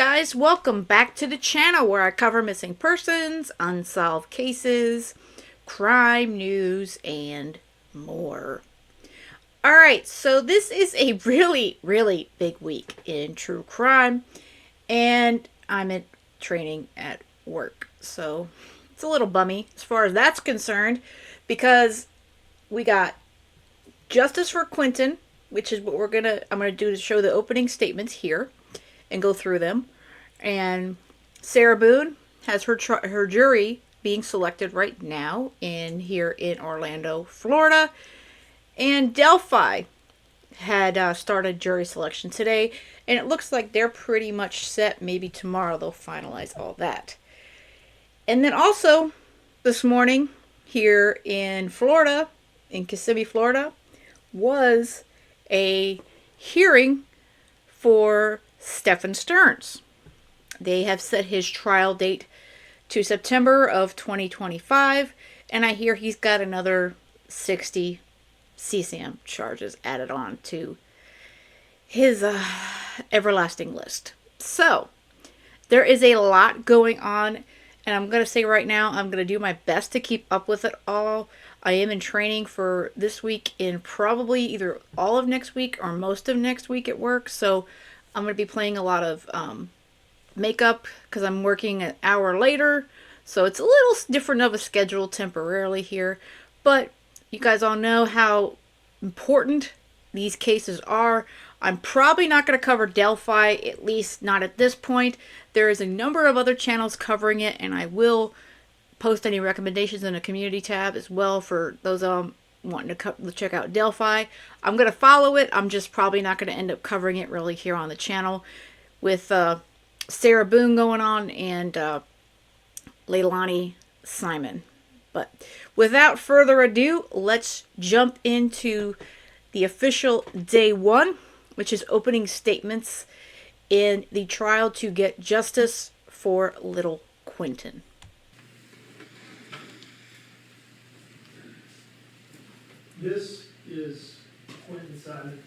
guys, welcome back to the channel where I cover missing persons, unsolved cases, crime news, and more. Alright, so this is a really big week in true crime, and I'm in training at work, so it's a little bummy as far as that's concerned, because we got justice for Quinton, which is what I'm gonna do to show the opening statements here and go through them. And Sarah Boone has her jury being selected right now here in Orlando, Florida. And Delphi had started jury selection today, and it looks like they're pretty much set. Maybe tomorrow they'll finalize all that. And then also this morning here in Florida, in Kissimmee, Florida, was a hearing for Stephen Stearns. They have set his trial date to September of 2025, and I hear he's got another 60 CSAM charges added on to his everlasting list. So there is a lot going on, and I'm going to say right now, I'm going to do my best to keep up with it all. I am in training for this week and probably either all of next week or most of next week at work, so I'm going to be playing a lot of makeup because I'm working an hour later. So it's a little different of a schedule temporarily here. But you guys all know how important these cases are. I'm probably not going to cover Delphi, at least not at this point. There is a number of other channels covering it, and I will post any recommendations in a community tab as well for those wanting to check out Delphi. I'm going to follow it. I'm just probably not going to end up covering it really here on the channel with Sarah Boone going on and Leilani Simon. But without further ado, let's jump into the official day one, which is opening statements in the trial to get justice for little Quinton. This is Quinton Simon,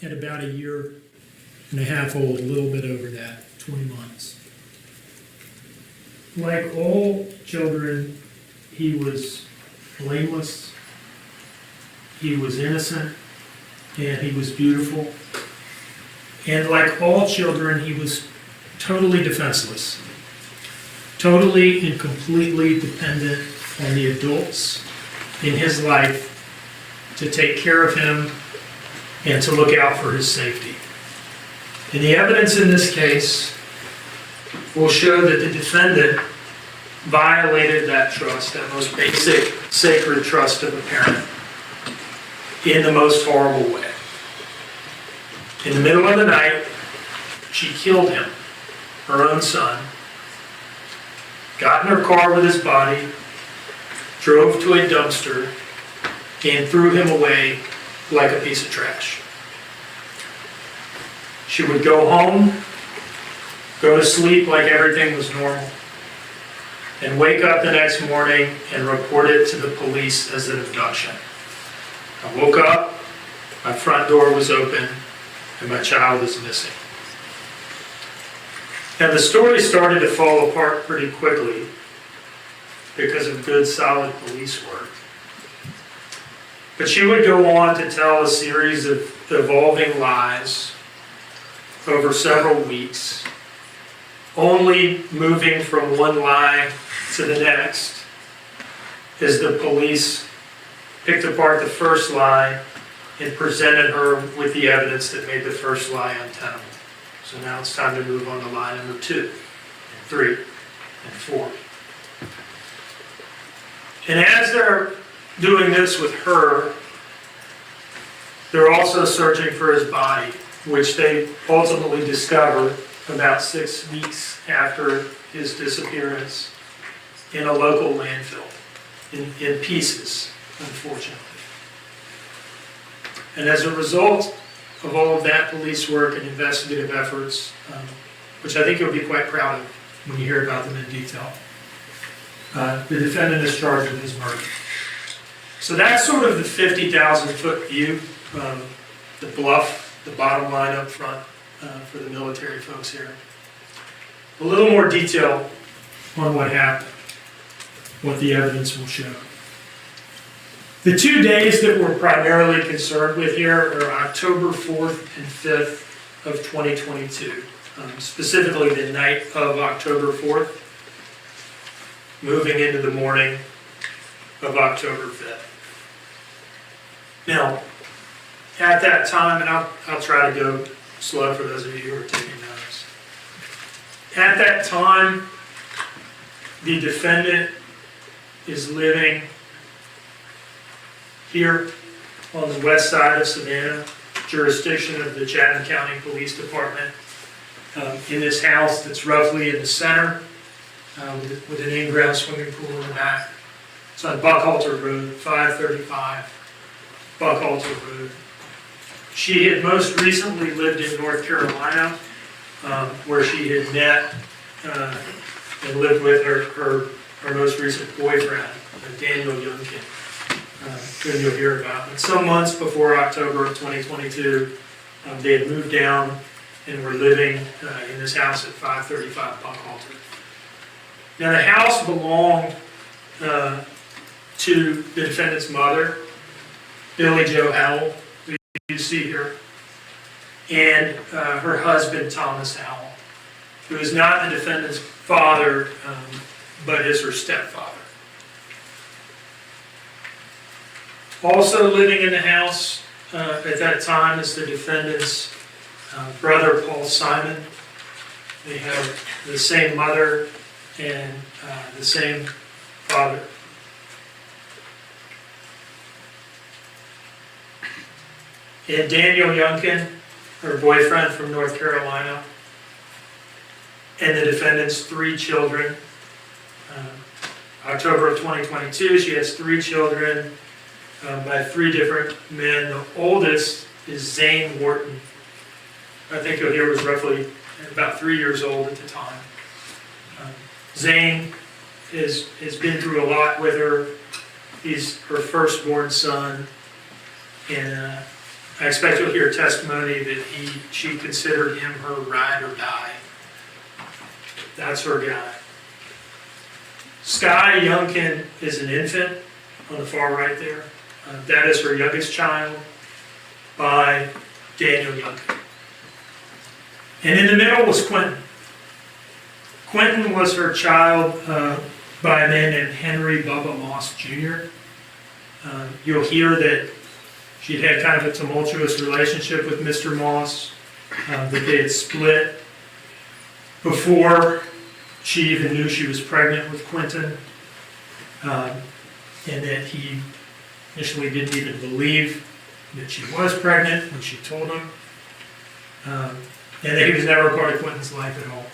at about a year and a half old, a little bit over that, 20 months. Like all children, he was blameless, he was innocent, and he was beautiful. And like all children, he was totally defenseless, totally and completely dependent on the adults in his life to take care of him and to look out for his safety. And the evidence in this case will show that the defendant violated that trust, that most basic, sacred trust of a parent, in the most horrible way. In the middle of the night, she killed him, her own son, got in her car with his body, drove to a dumpster, and threw him away like a piece of trash. She would go home, go to sleep like everything was normal, and wake up the next morning and report it to the police as an abduction. I woke up, my front door was open, and my child is missing. Now the story started to fall apart pretty quickly because of good, solid police work. But she would go on to tell a series of evolving lies over several weeks, only moving from one lie to the next as the police picked apart the first lie and presented her with the evidence that made the first lie untenable. So now it's time to move on to lie number 2, and 3, and 4. And as they're doing this with her, they're also searching for his body, which they ultimately discover about 6 weeks after his disappearance in a local landfill, in pieces, unfortunately. And as a result of all of that police work and investigative efforts, which I think you'll be quite proud of when you hear about them in detail, the defendant is charged with his murder. So that's sort of the 50,000-foot view, the bluff, the bottom line up front. for the military folks here. A little more detail on what happened, what the evidence will show. The 2 days that we're primarily concerned with here are October 4th and 5th of 2022, specifically the night of October 4th, moving into the morning of October 5th. Now, at that time, and I'll try to go slow for those of you who are taking notes. At that time, the defendant is living here on the west side of Savannah, jurisdiction of the Chatham County Police Department, in this house that's roughly in the center, with an in-ground swimming pool in the back. It's on Buckhalter Road, 535 Buckhalter Road. She had most recently lived in North Carolina, where she had met and lived with her most recent boyfriend, Daniel Youngkin, who you'll hear about. And some months before October of 2022, they had moved down and were living in this house at 535 Buckhalter. Now the house belonged to the defendant's mother, Billy Joe Howell, who you see here, and her husband, Thomas Howell, who is not the defendant's father, but is her stepfather. Also living in the house at that time is the defendant's brother, Paul Simon. They have the same mother and the same father. And Daniel Youngkin, her boyfriend from North Carolina, and the defendant's 3 children. October of 2022, she has 3 children by 3 different men. The oldest is Zane Wharton. I think you'll hear was roughly about 3 years old at the time. Zane has been through a lot with her. He's her firstborn son, and I expect you'll hear testimony that she considered him her ride or die. That's her guy. Sky Youngkin is an infant on the far right there. That is her youngest child by Daniel Youngkin. And in the middle was Quinton. Quinton was her child by a man named Henry Bubba Moss Jr. You'll hear that she'd had kind of a tumultuous relationship with Mr. Moss, that they had split before she even knew she was pregnant with Quinton, and that he initially didn't even believe that she was pregnant when she told him, and that he was never a part of Quinton's life at all.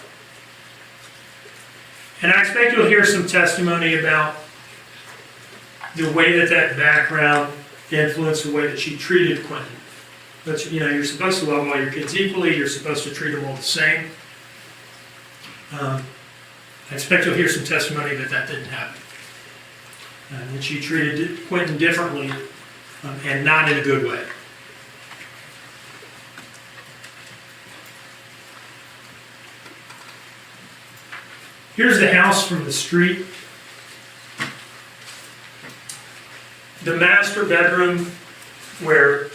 And I expect you'll hear some testimony about the way that background influenced the way that she treated Quinton. But you're supposed to love all your kids equally. You're supposed to treat them all the same. I expect you'll hear some testimony that didn't happen. That she treated Quinton differently, and not in a good way. Here's the house from the street. The master bedroom where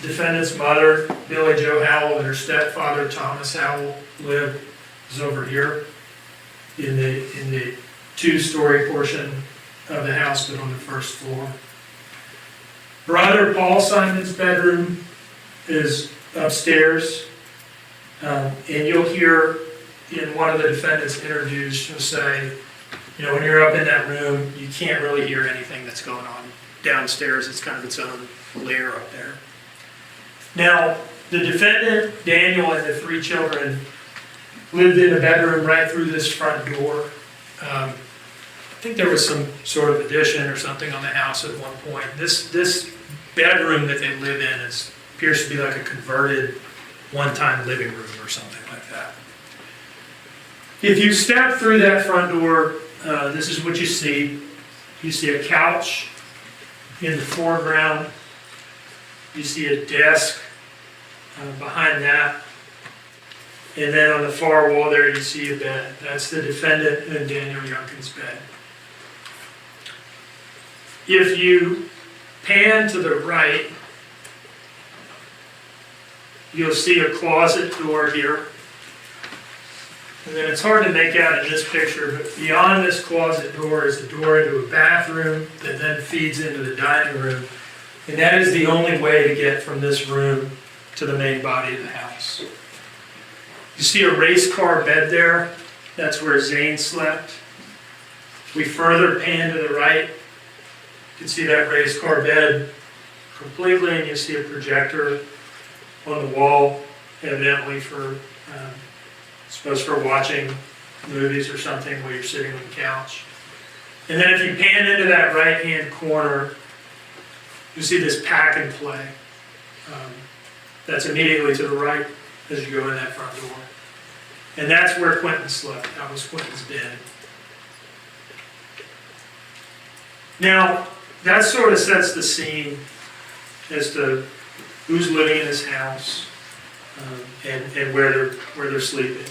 defendant's mother, Billy Joe Howell, and her stepfather, Thomas Howell, lived is over here in the 2-story portion of the house, but on the first floor. Brother Paul Simon's bedroom is upstairs, and you'll hear in one of the defendant's interviews, she'll say, when you're up in that room, you can't really hear anything that's going on downstairs. It's kind of its own layer up there. Now, the defendant, Daniel, and the 3 children lived in a bedroom right through this front door. I think there was some sort of addition or something on the house at one point. This bedroom that they live in appears to be like a converted one-time living room or something like that. If you step through that front door, this is what you see. You see a couch in the foreground. You see a desk behind that. And then on the far wall there, you see a bed. That's the defendant and Daniel Youngkin's bed. If you pan to the right, you'll see a closet door here. And then it's hard to make out in this picture, but beyond this closet door is the door into a bathroom that then feeds into the dining room. And that is the only way to get from this room to the main body of the house. You see a race car bed there. That's where Zane slept. We further pan to the right. You can see that race car bed completely, and you see a projector on the wall, evidently for, for watching movies or something while you're sitting on the couch. And then if you pan into that right-hand corner, you see this pack and play. That's immediately to the right as you go in that front door. And that's where Quinton slept. That was Quinton's bed. Now, that sort of sets the scene as to who's living in this house and where they're sleeping.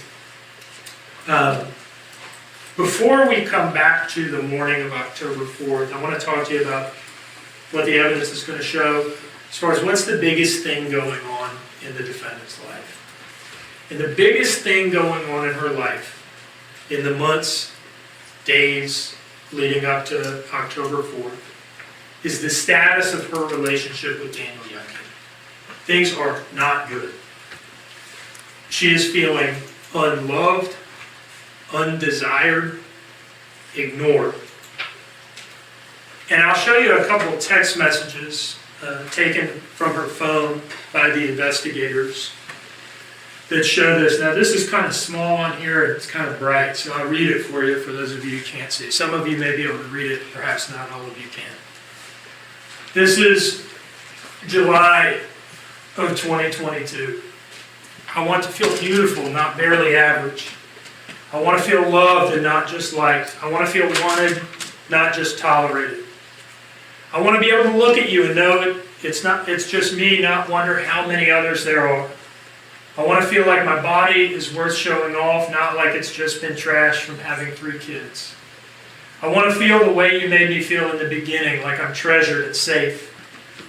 Before we come back to the morning of October 4th, I want to talk to you about what the evidence is going to show as far as what's the biggest thing going on in the defendant's life. And the biggest thing going on in her life in the months, days leading up to October 4th is the status of her relationship with Daniel Youngkin. Things are not good. She is feeling unloved, undesired, ignored. And I'll show you a couple of text messages taken from her phone by the investigators that show this. Now this is kind of small on here, it's kind of bright, so I'll read it for you for those of you who can't see. Some of you may be able to read it, perhaps not all of you can. This is July of 2022. I want to feel beautiful, not barely average. I want to feel loved and not just liked. I want to feel wanted, not just tolerated. I want to be able to look at you and know it's just me, not wonder how many others there are. I want to feel like my body is worth showing off, not like it's just been trashed from having 3 kids. I want to feel the way you made me feel in the beginning, like I'm treasured and safe,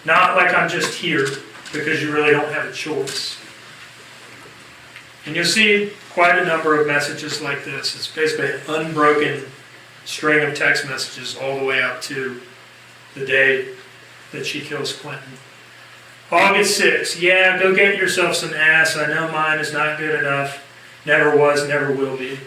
not like I'm just here because you really don't have a choice. And you'll see quite a number of messages like this. It's basically an unbroken string of text messages all the way up to the day that she kills Quinton. August 6th, yeah, go get yourself some ass. I know mine is not good enough. Never was, never will be.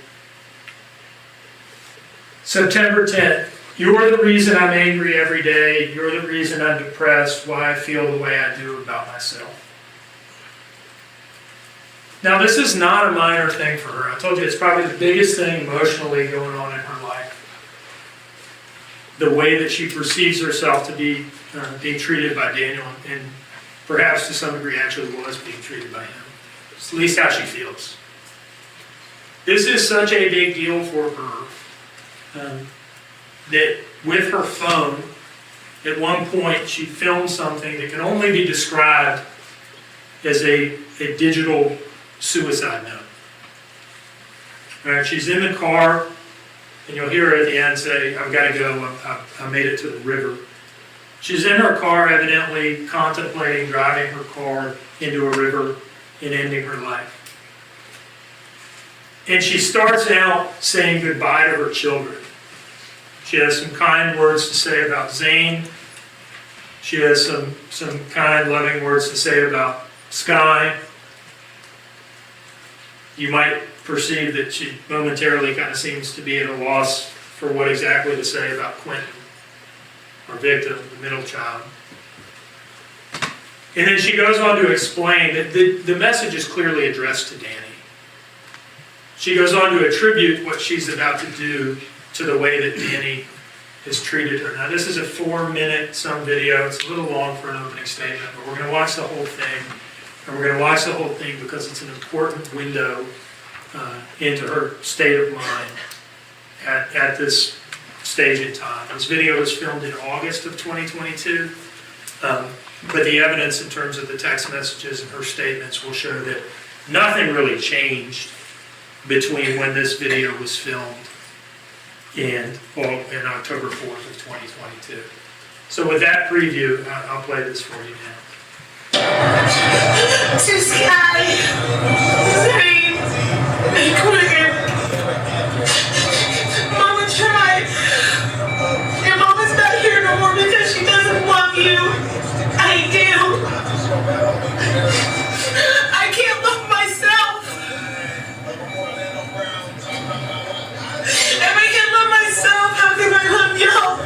September 10th, you're the reason I'm angry every day. You're the reason I'm depressed, why I feel the way I do about myself. Now, this is not a minor thing for her. I told you it's probably the biggest thing emotionally going on in her life. The way that she perceives herself to be being treated by Daniel, and perhaps to some degree actually was being treated by him. It's at least how she feels. This is such a big deal for her that with her phone, at one point she filmed something that can only be described as a digital suicide note. All right, she's in the car, and you'll hear her at the end say, I've got to go, I made it to the river. She's in her car, evidently contemplating driving her car into a river and ending her life. And she starts out saying goodbye to her children. She has some kind words to say about Zane. She has some kind, loving words to say about Sky. You might perceive that she momentarily kind of seems to be at a loss for what exactly to say about Quinton, our victim, the middle child. And then she goes on to explain that the message is clearly addressed to Danny. She goes on to attribute what she's about to do to the way that Danny has treated her. Now this is a 4-minute some video. It's a little long for an opening statement, but we're going to watch the whole thing. And we're going to watch the whole thing because it's an important window into her state of mind at this stage in time. This video was filmed in August of 2022, but the evidence in terms of the text messages and her statements will show that nothing really changed between when this video was filmed and in October 4th of 2022. So with that preview, I'll play this for you now. To Sky, Zane, and Quinton. Mama tried. And Mama's not here no more because she doesn't love you. I do. I can't love myself. If I can't love myself, how can I love y'all?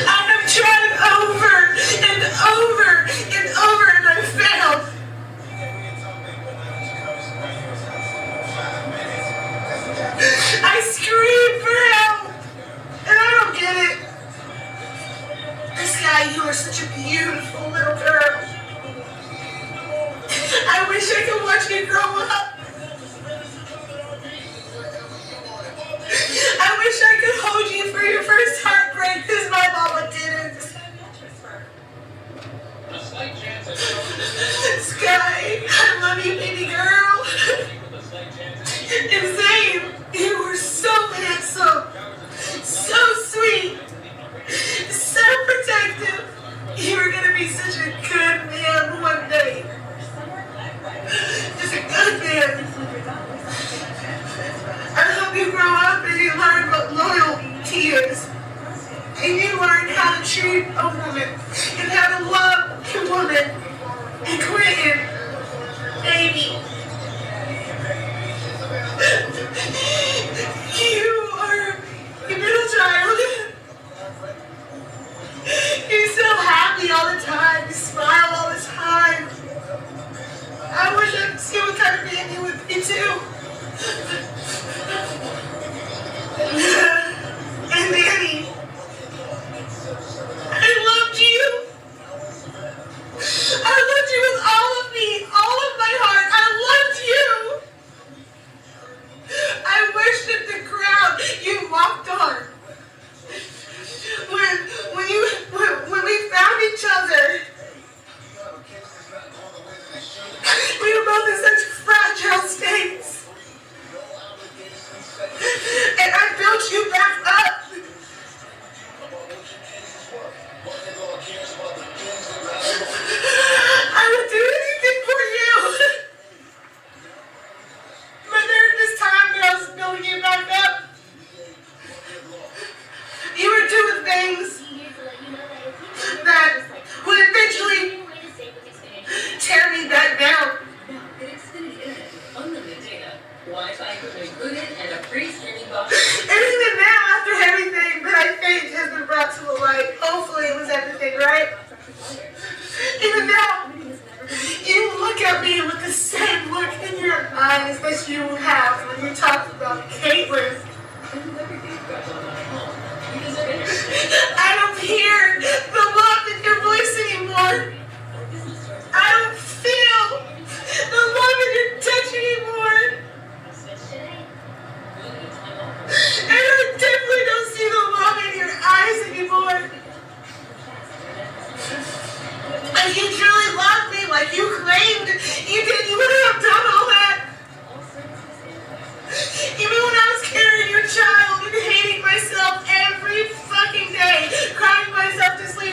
I have tried over and over and over and I failed. I screamed for help and I don't get it. Sky, you are such a beautiful little girl. I wish I could watch you grow up. I wish I could hold you for your first heartbreak because my mama didn't. Sky, I love you, baby girl. And Zane, you were so handsome, so sweet, so protective. You were gonna be such a good man one day. Just a good man. I hope you grow up and you learn what loyalty is. And you learn how to treat a woman and how to love a woman. And Quinton, baby. You are a middle child. You're so happy all the time. You smile all the time. I wish I could see what kind of man you would be too. And Danny, I loved you. I loved you with all of me, all of my heart. I loved you. I wish that the ground you walked on, when we found each other, we were both in such fragile states. And I built you back up. I would do anything for you. But during this time that I was building you back up, you were doing things that would eventually tear me back down. And even now, after everything that I think has been brought to the light, hopefully it was everything, right? Even now, you look at me with the same look in your eyes that you have when you talk about Caitlin. I don't hear the love in your voice anymore. I don't feel the love in your touch anymore. And I definitely don't see the love in your eyes anymore. If you truly loved me like you claimed you did, you wouldn't have done all that. Even when I was carrying your child and hating myself every fucking day, crying myself to sleep,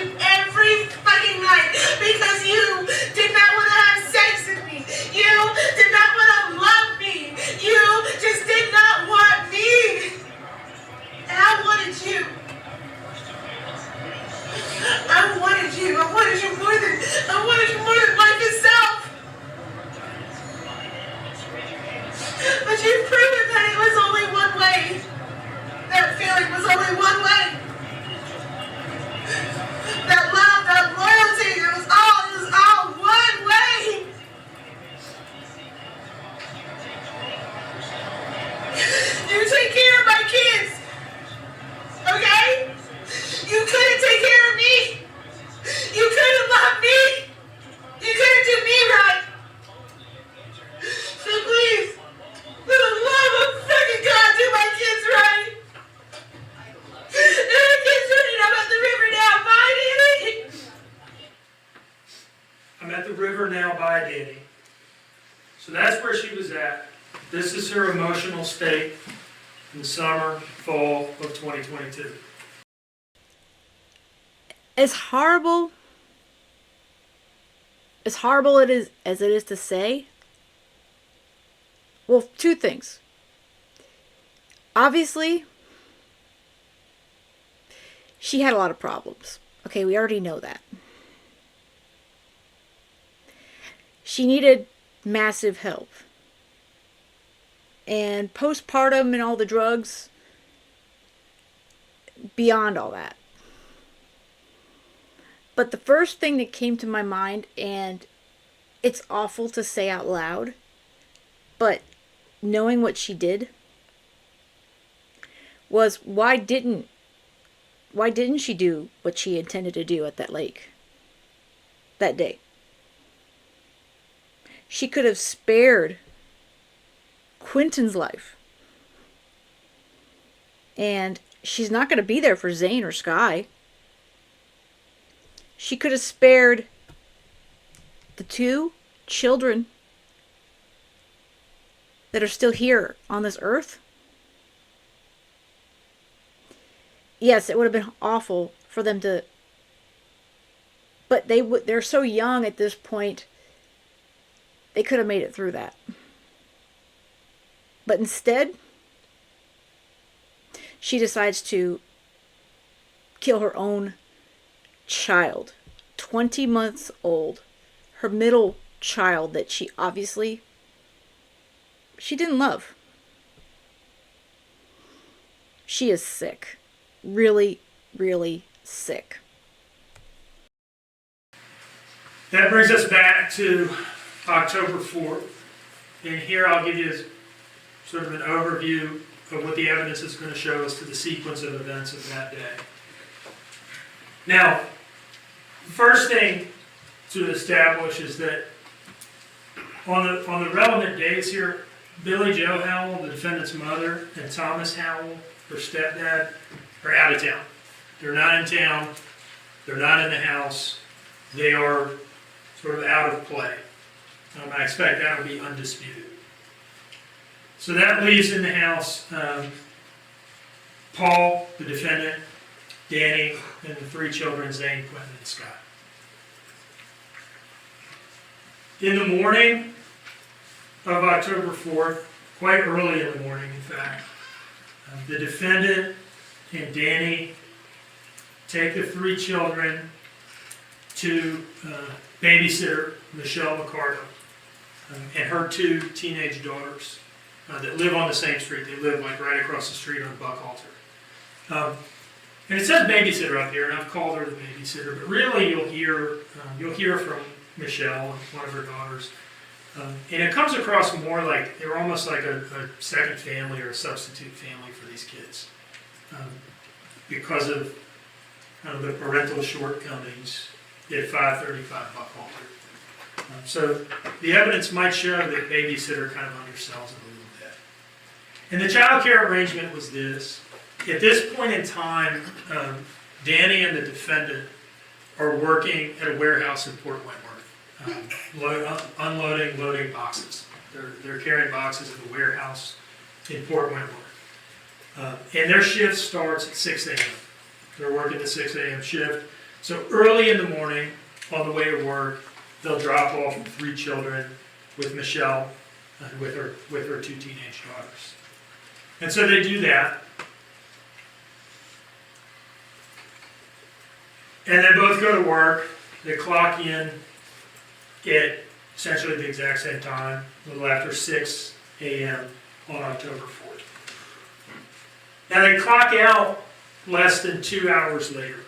This is her emotional state in the summer, fall of 2022. As horrible it is as it is to say, well, two things. Obviously, she had a lot of problems. Okay, we already know that. She needed massive help. And postpartum and all the drugs, beyond all that. But the first thing that came to my mind, and it's awful to say out loud, but knowing what she did, was why didn't she do what she intended to do at that lake that day? She could have spared Quinton's life. And she's not going to be there for Zane or Sky. She could have spared the two children that are still here on this earth. Yes, it would have been awful for them to, but they're so young at this point. They could have made it through that. But instead, she decides to kill her own child, 20 months old, her middle child that she didn't love. She is sick. Really, really sick. That brings us back to October 4th. And here I'll give you sort of an overview of what the evidence is going to show us to the sequence of events of that day. Now, the first thing to establish is that on the relevant dates here, Billy Joe Howell, the defendant's mother, and Thomas Howell, her stepdad, are out of town. They're not in town. They're not in the house. They are sort of out of play. I expect that will be undisputed. So that leaves in the house Paul, the defendant, Danny, and the three children, Zane, Quinton, and Scott. In the morning of October 4th, quite early in the morning, in fact, the defendant and Danny take the three children to babysitter Michelle McCardle and her two teenage daughters that live on the same street. They live like right across the street on Buckhalter. And it says babysitter up here, and I've called her the babysitter, but really you'll hear from Michelle, one of her daughters. And it comes across more like they're almost like a second family or a substitute family for these kids. Because of the parental shortcomings at 535 Buckhalter. So the evidence might show that babysitter kind of undersells it a little bit. And the child care arrangement was this. At this point in time, Danny and the defendant are working at a warehouse in Port Wentworth, unloading, loading boxes. They're carrying boxes at the warehouse in Port Wentworth. And their shift starts at 6 a.m. They're working the 6 a.m. shift. So early in the morning, on the way to work, they'll drop off the three children with Michelle and with her two teenage daughters. And so they do that. And they both go to work. They clock in at essentially the exact same time, a little after 6 a.m. on October 4th. Now they clock out less than 2 hours later.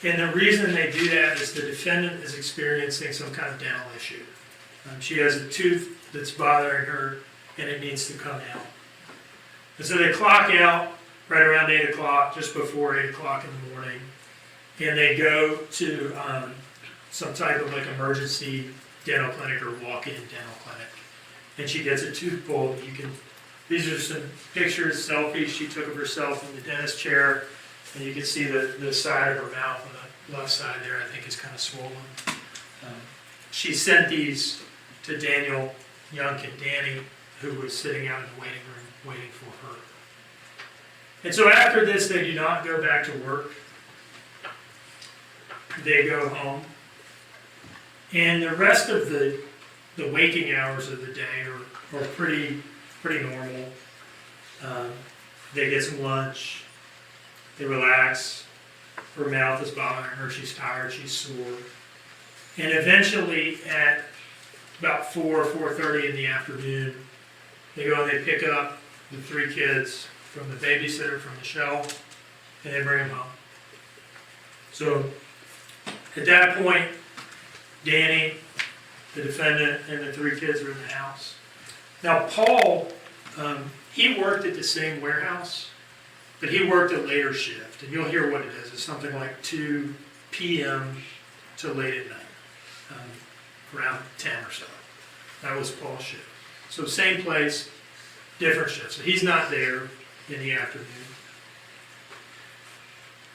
And the reason they do that is the defendant is experiencing some kind of dental issue. She has a tooth that's bothering her and it needs to come out. And so they clock out right around 8 o'clock, just before 8 o'clock in the morning. And they go to some type of like emergency dental clinic or walk-in dental clinic. And she gets a tooth pulled. These are some pictures, selfies she took of herself in the dentist chair. And you can see the side of her mouth on the left side there, I think is kind of swollen. She sent these to Daniel, Young, and Danny who was sitting out in the waiting room waiting for her. And so after this, they do not go back to work. They go home. And the rest of the waking hours of the day are pretty normal. They get some lunch. They relax. Her mouth is bothering her. She's tired. She's sore. And eventually at about 4:30 in the afternoon, they go and they pick up the 3 kids from the babysitter from the shelf, and they bring them home. So at that point, Danny, the defendant, and the 3 kids are in the house. Now Paul, he worked at the same warehouse, but he worked a later shift, and you'll hear what it is. It's something like 2 p.m. to late at night, around 10 or so. That was Paul's shift. So same place, different shift. So he's not there in the afternoon.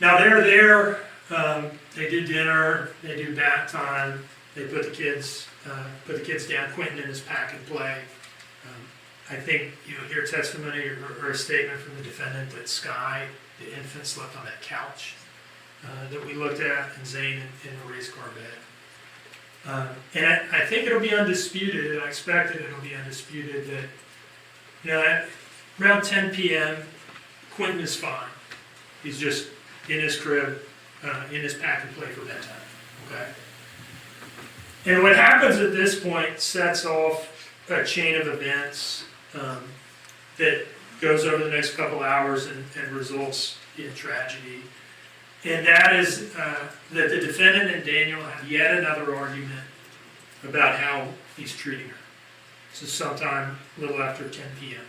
Now they're there, they do dinner, they do bath time, they put the kids down. Quinton in his pack and play. I think you'll hear testimony or a statement from the defendant that Sky, the infant, slept on that couch that we looked at, and Zane in the race car bed. And I think it'll be undisputed, and I expect that it'll be undisputed that, around 10 p.m., Quinton is fine. He's just in his crib, in his pack and play for bedtime, okay? And what happens at this point sets off a chain of events that goes over the next couple hours and results in tragedy. And that is that the defendant and Daniel have yet another argument about how he's treating her. This is sometime a little after 10 p.m.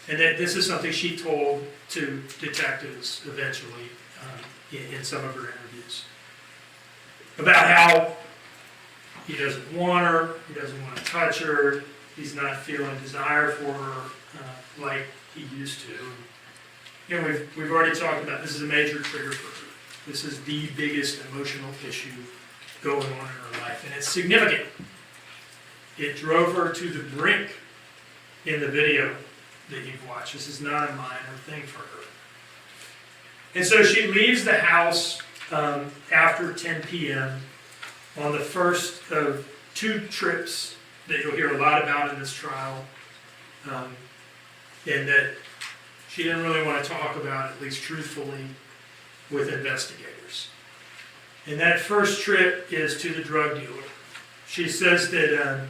And that this is something she told to detectives eventually in some of her interviews. About how he doesn't want her, he doesn't want to touch her, he's not feeling desire for her like he used to. We've already talked about this is a major trigger for her. This is the biggest emotional issue going on in her life, and it's significant. It drove her to the brink in the video that you've watched. This is not a minor thing for her. And so she leaves the house after 10 p.m. on the first of 2 trips that you'll hear a lot about in this trial, and that she didn't really want to talk about, at least truthfully, with investigators. And that first trip is to the drug dealer. She says that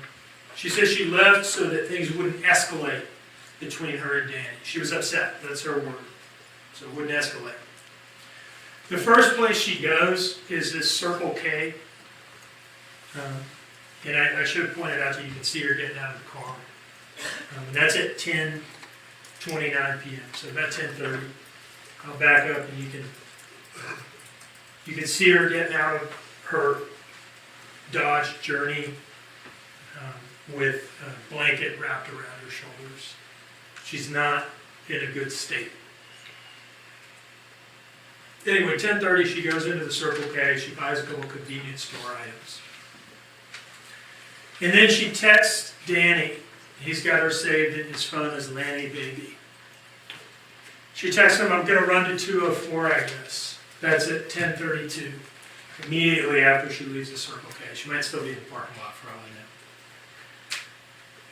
she left so that things wouldn't escalate between her and Danny. She was upset. That's her word. So it wouldn't escalate. The first place she goes is this Circle K. And I should have pointed out that you can see her getting out of the car. And that's at 10:29 p.m. So about 10:30. I'll back up and you can see her getting out of her Dodge Journey with a blanket wrapped around her shoulders. She's not in a good state. Anyway, 10:30, she goes into the Circle K. She buys a couple convenience store items. And then she texts Danny. He's got her saved in his phone as Lanny Baby. She texts him, I'm going to run to 204, I guess. That's at 10:32, immediately after she leaves the Circle K. She might still be in the parking lot for all I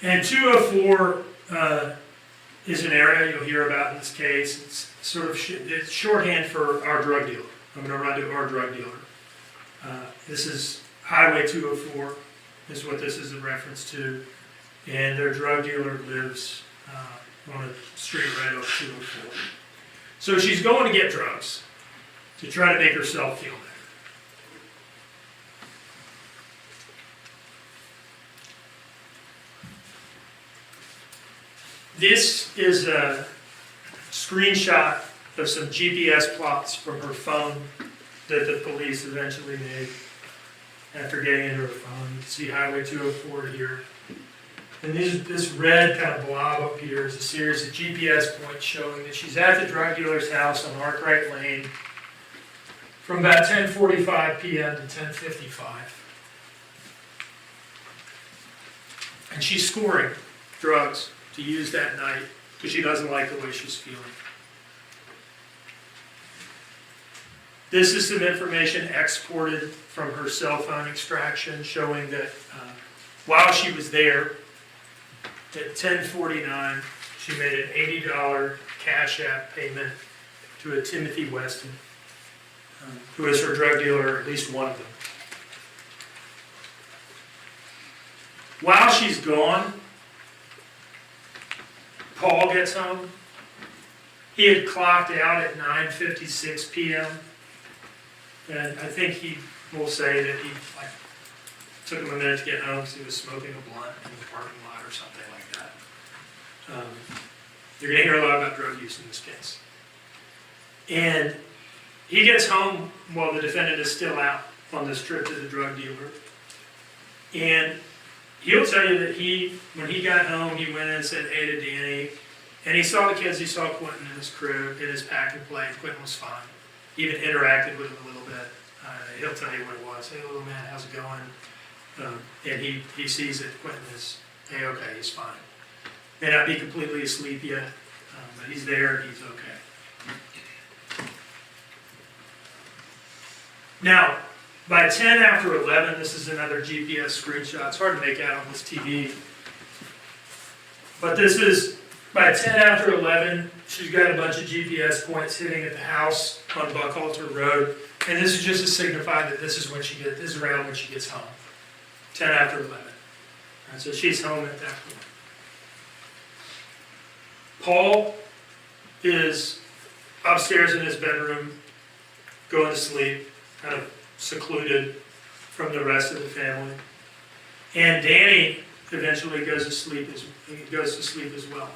know. And 204 is an area you'll hear about in this case. It's sort of it's shorthand for our drug dealer. I'm going to run to our drug dealer. This is Highway 204, is what this is in reference to. And their drug dealer lives on a street right off 204. So she's going to get drugs to try to make herself feel better. This is a screenshot of some GPS plots from her phone that the police eventually made after getting into her phone. You can see Highway 204 here. And this red kind of blob up here is a series of GPS points showing that she's at the drug dealer's house on Arkwright Lane from about 10:45 p.m. to 10:55. And she's scoring drugs to use that night because she doesn't like the way she's feeling. This is some information exported from her cell phone extraction showing that while she was there, at 10:49, she made an $80 Cash App payment to a Timothy Weston, who is her drug dealer, or at least one of them. While she's gone, Paul gets home. He had clocked out at 9:56 p.m. And I think he will say that he took him a minute to get home because he was smoking a blunt in the parking lot or something like that. You're going to hear a lot about drug use in this case. And he gets home while the defendant is still out on this trip to the drug dealer. And he'll tell you that when he got home, he went in and said hey to Danny. And he saw the kids, he saw Quinton in his crib, in his pack and play, and Quinton was fine. He even interacted with him a little bit. He'll tell you what it was. Hey, little man, how's it going? And he sees that Quinton is, hey, okay, he's fine. May not be completely asleep yet, but he's there and he's okay. Now, by 10 after 11, this is another GPS screenshot. It's hard to make out on this TV. But this is, by 10 after 11, she's got a bunch of GPS points hitting at the house on Buckhalter Road. And this is just to signify that this is around when she gets home. 10 after 11. Right, so she's home at that point. Paul is upstairs in his bedroom, going to sleep, kind of secluded from the rest of the family. And Danny eventually goes to sleep as well.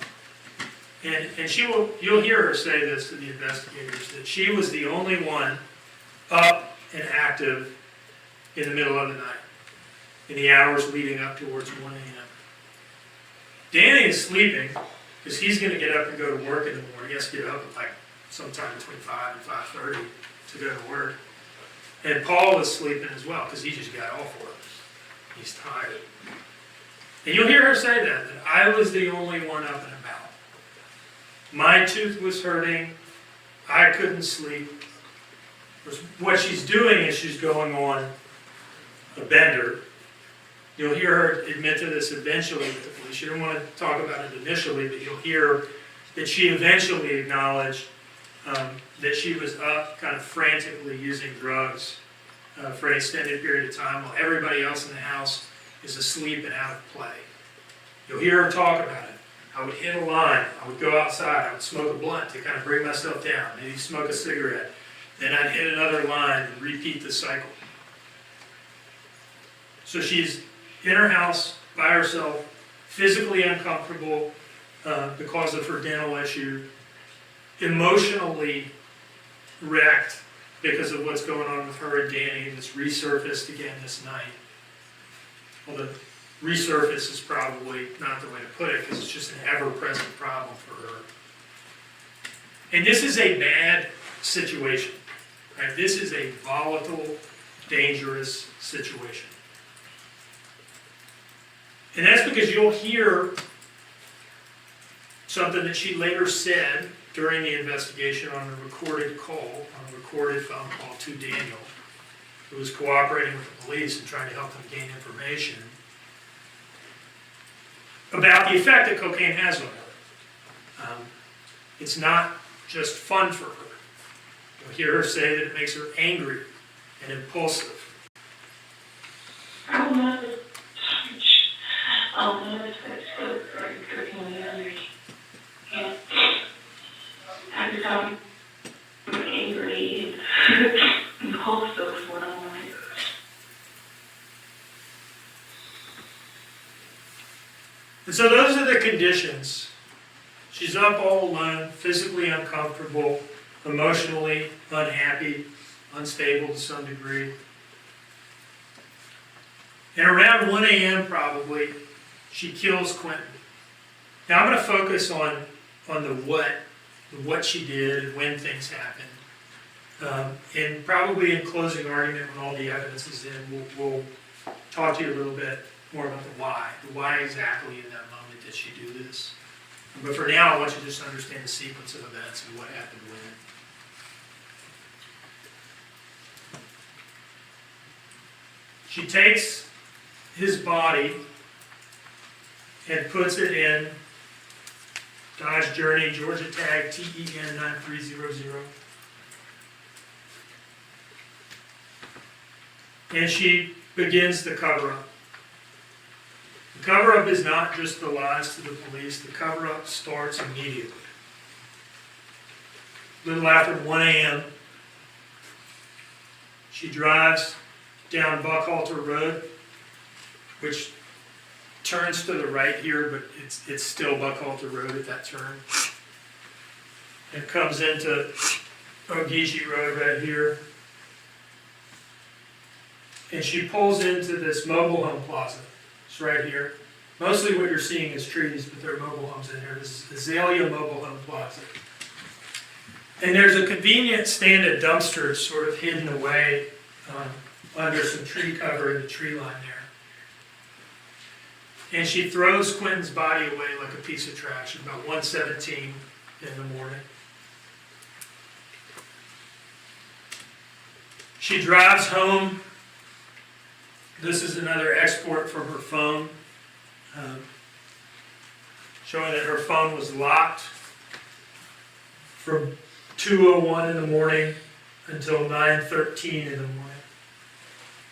And you'll hear her say this to the investigators, that she was the only one up and active in the middle of the night, in the hours leading up towards 1 a.m. Danny is sleeping because he's going to get up and go to work in the morning. He has to get up at sometime between 5 and 5:30 to go to work. And Paul is sleeping as well because he just got off work. He's tired. And you'll hear her say that I was the only one up and about. My tooth was hurting. I couldn't sleep. What she's doing is she's going on a bender. You'll hear her admit to this eventually with the police. She didn't want to talk about it initially, but you'll hear that she eventually acknowledged that she was up kind of frantically using drugs for an extended period of time while everybody else in the house is asleep and out of play. You'll hear her talk about it. I would hit a line, I would go outside, I would smoke a blunt to kind of bring myself down, maybe smoke a cigarette. Then I'd hit another line and repeat the cycle. So she's in her house by herself, physically uncomfortable because of her dental issue, emotionally wrecked because of what's going on with her and Danny that's resurfaced again this night. Well, the resurface is probably not the way to put it because it's just an ever-present problem for her. And this is a bad situation. Right? This is a volatile, dangerous situation. And that's because you'll hear something that she later said during the investigation on a recorded call, on a recorded phone call to Daniel, who was cooperating with the police and trying to help them gain information about the effect that cocaine has on her. It's not just fun for her. You'll hear her say that it makes her angry and impulsive. I will not touch and I become angry and impulsive when I'm like. And so those are the conditions. She's up all alone, physically uncomfortable, emotionally unhappy, unstable to some degree. And around 1 a.m. probably, she kills Quinton. Now I'm going to focus on the what she did and when things happened. And probably in closing argument when all the evidence is in, we'll talk to you a little bit more about the why exactly in that moment did she do this? But for now, I want you to just understand the sequence of events and what happened when. She takes his body and puts it in Dodge Journey, Georgia tag TEN 9300. And she begins the cover-up. The cover-up is not just the lies to the police. The cover-up starts immediately. A little after 1 a.m., she drives down Buckhalter Road, which turns to the right here, but it's still Buckhalter Road at that turn. And comes into Ogeechee Road right here. And she pulls into this mobile home plaza. It's right here. Mostly what you're seeing is trees, but there are mobile homes in here. This is Azalea Mobile Home Plaza. And there's a convenient stand of dumpsters sort of hidden away under some tree cover in the tree line there. And she throws Quinton's body away like a piece of trash at about 1:17 in the morning. She drives home. This is another export from her phone, showing that her phone was locked from 2:01 in the morning until 9:13 in the morning.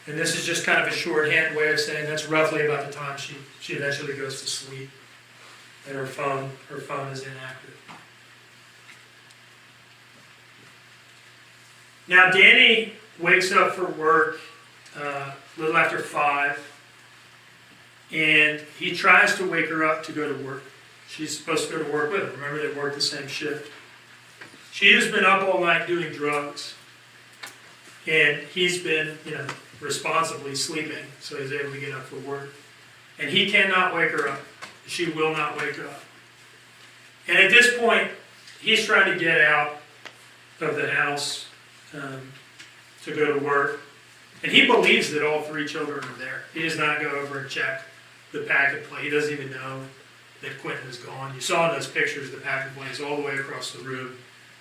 And this is just kind of a shorthand way of saying that's roughly about the time she eventually goes to sleep. And her phone is inactive. Now Danny wakes up for work a little after 5, and he tries to wake her up to go to work. She's supposed to go to work with him. Remember, they work the same shift. She has been up all night doing drugs, and he's been, responsibly sleeping, so he's able to get up for work. And he cannot wake her up. She will not wake up. And at this point, he's trying to get out of the house to go to work. And he believes that all 3 children are there. He does not go over and check the packet plate. He doesn't even know that Quinton is gone. You saw in those pictures the packet plate is all the way across the room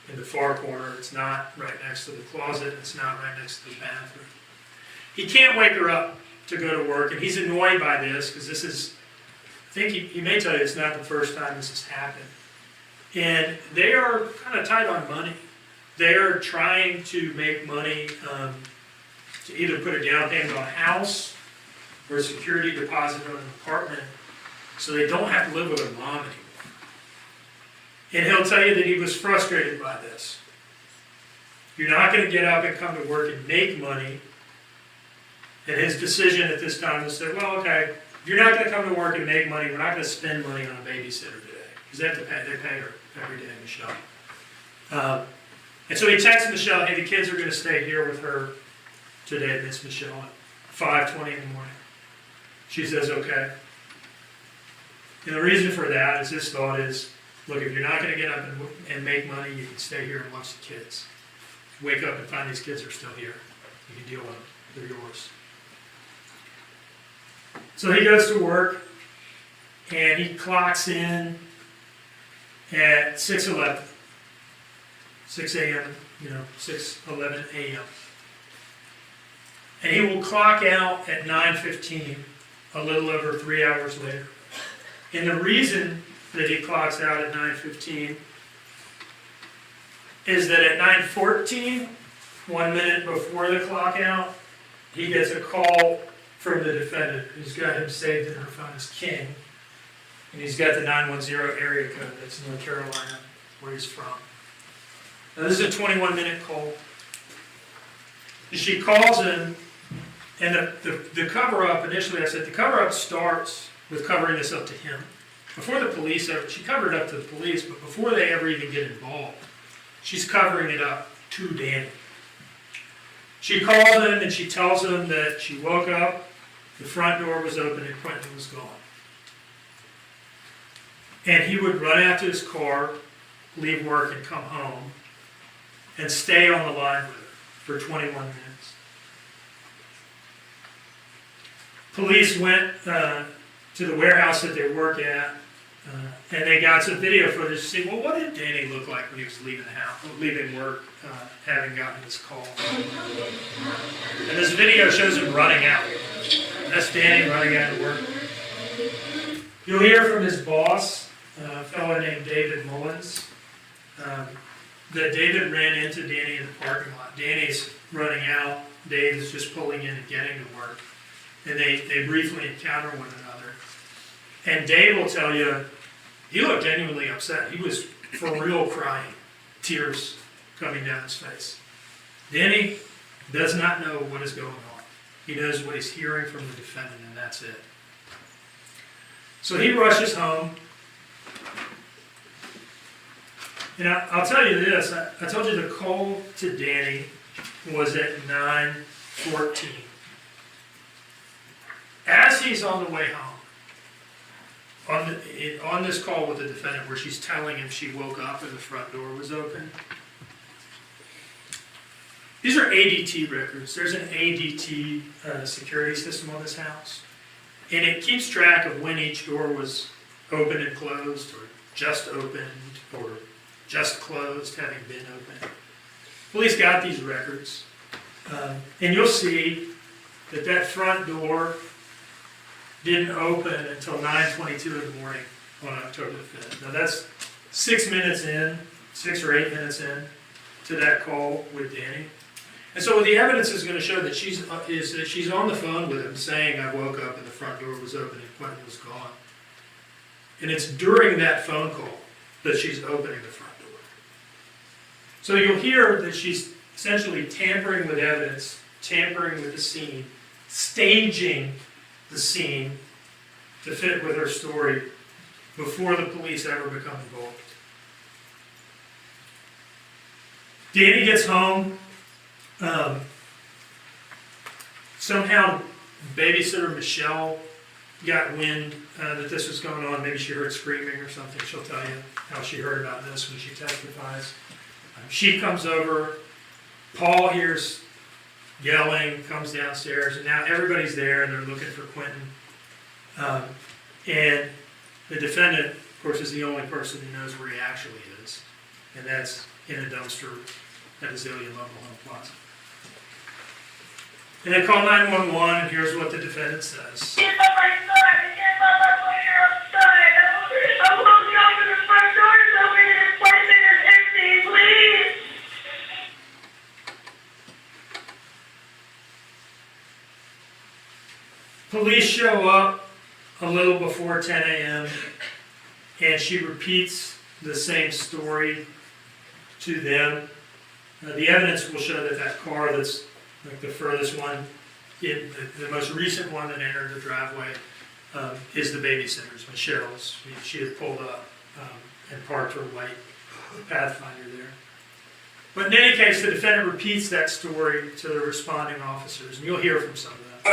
in the far corner. It's not right next to the closet. It's not right next to the bathroom. He can't wake her up to go to work, and he's annoyed by this because this is, I think he may tell you it's not the first time this has happened. And they are kind of tight on money. They are trying to make money to either put a down payment on a house or a security deposit on an apartment so they don't have to live with their mom anymore. And he'll tell you that he was frustrated by this. You're not going to get up and come to work and make money. And his decision at this time was to say, well, okay, if you're not going to come to work and make money, we're not going to spend money on a babysitter today. Because they pay her every day, Michelle. And so he texts Michelle, hey, the kids are going to stay here with her today, Miss Michelle, at 5:20 in the morning. She says, okay. And the reason for that is his thought is, look, if you're not going to get up and make money, you can stay here and watch the kids. Wake up and find these kids are still here. You can deal with them. They're yours. So he goes to work, and he clocks in at 6:11. 6 a.m., 6:11 a.m. And he will clock out at 9:15, a little over 3 hours later. And the reason that he clocks out at 9:15 is that at 9:14, 1 minute before the clock out, he gets a call from the defendant who's got him saved in her phone as King. And he's got the 910 area code. That's North Carolina, where he's from. Now this is a 21-minute call. She calls him, and the cover-up, initially I said, the cover-up starts with covering this up to him. Before the police ever, she covered it up to the police, but before they ever even get involved, she's covering it up to Danny. She calls him and she tells him that she woke up, the front door was open, and Quinton was gone. And he would run out to his car, leave work, and come home, and stay on the line with her for 21 minutes. Police went to the warehouse that they work at And they got some video footage to see, well, what did Danny look like when he was leaving the house, leaving work, having gotten this call. And this video shows him running out. That's Danny running out of work. You'll hear from his boss, a fellow named David Mullins, that David ran into Danny in the parking lot. Danny's running out, Dave is just pulling in and getting to work. And they briefly encounter one another. And Dave will tell you, he looked genuinely upset. He was for real crying, tears coming down his face. Danny does not know what is going on. He knows what he's hearing from the defendant, and that's it. So he rushes home. And I'll tell you this, I told you the call to Danny was at 9:14. As he's on the way home, on this call with the defendant where she's telling him she woke up and the front door was open. These are ADT records. There's an ADT security system on this house. And it keeps track of when each door was open and closed, or just opened, or just closed, having been opened. Police got these records. And you'll see that front door didn't open until 9:22 in the morning on October the 5th. Now that's 6 or 8 minutes in to that call with Danny. And so what the evidence is going to show that she's on the phone with him saying, I woke up and the front door was open and Quinton was gone. And it's during that phone call that she's opening the front door. So you'll hear that she's essentially tampering with evidence, tampering with the scene, staging the scene to fit with her story before the police ever become involved. Danny gets home. Somehow babysitter Michelle got wind that this was going on. Maybe she heard screaming or something. She'll tell you how she heard about this when she testifies. She comes over. Paul hears yelling, comes downstairs, and now everybody's there and they're looking for Quinton. And the defendant, of course, is the only person who knows where he actually is, and that's in a dumpster at Azalea Mobile Home Plaza. And they call 911, and here's what the defendant says. Get my son! Get my player outside! I woke up and the front door is open and his place is empty, please! Police show up a little before 10 a.m. and she repeats the same story to them. The evidence will show that car that's like the furthest one, the most recent one that entered the driveway, is the babysitter's, Michelle's. She had pulled up and parked her white Pathfinder there. But in any case, the defendant repeats that story to the responding officers, and you'll hear from some of them. I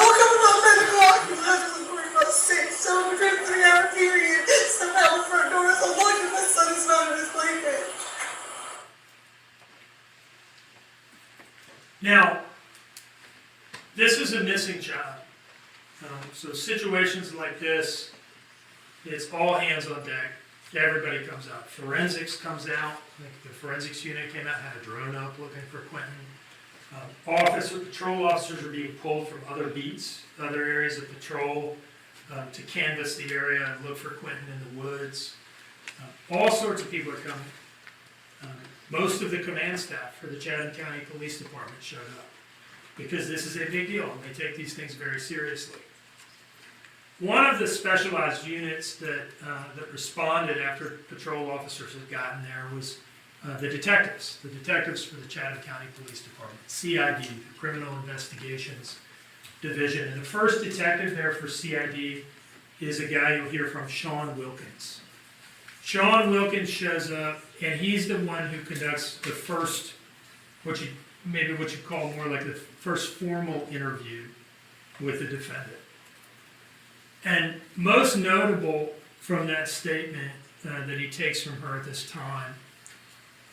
woke up about 10 o'clock because I was worried about 6, so within a 3-hour period, somehow the front door is unlocked and my son is not in his blanket. Now, this is a missing child. So situations like this, it's all hands on deck. Everybody comes out. Forensics comes out. Like the forensics unit came out, had a drone up looking for Quinton. Patrol officers are being pulled from other beats, other areas of patrol, to canvass the area and look for Quinton in the woods. All sorts of people are coming. Most of the command staff for the Chatham County Police Department showed up because this is a big deal and they take these things very seriously. One of the specialized units that responded after patrol officers had gotten there was the detectives for the Chatham County Police Department, CID, the Criminal Investigations Division. And the first detective there for CID is a guy you'll hear from, Sean Wilkins. Sean Wilkins shows up, and he's the one who conducts the first, what you call more like the first formal interview with the defendant. And most notable from that statement that he takes from her at this time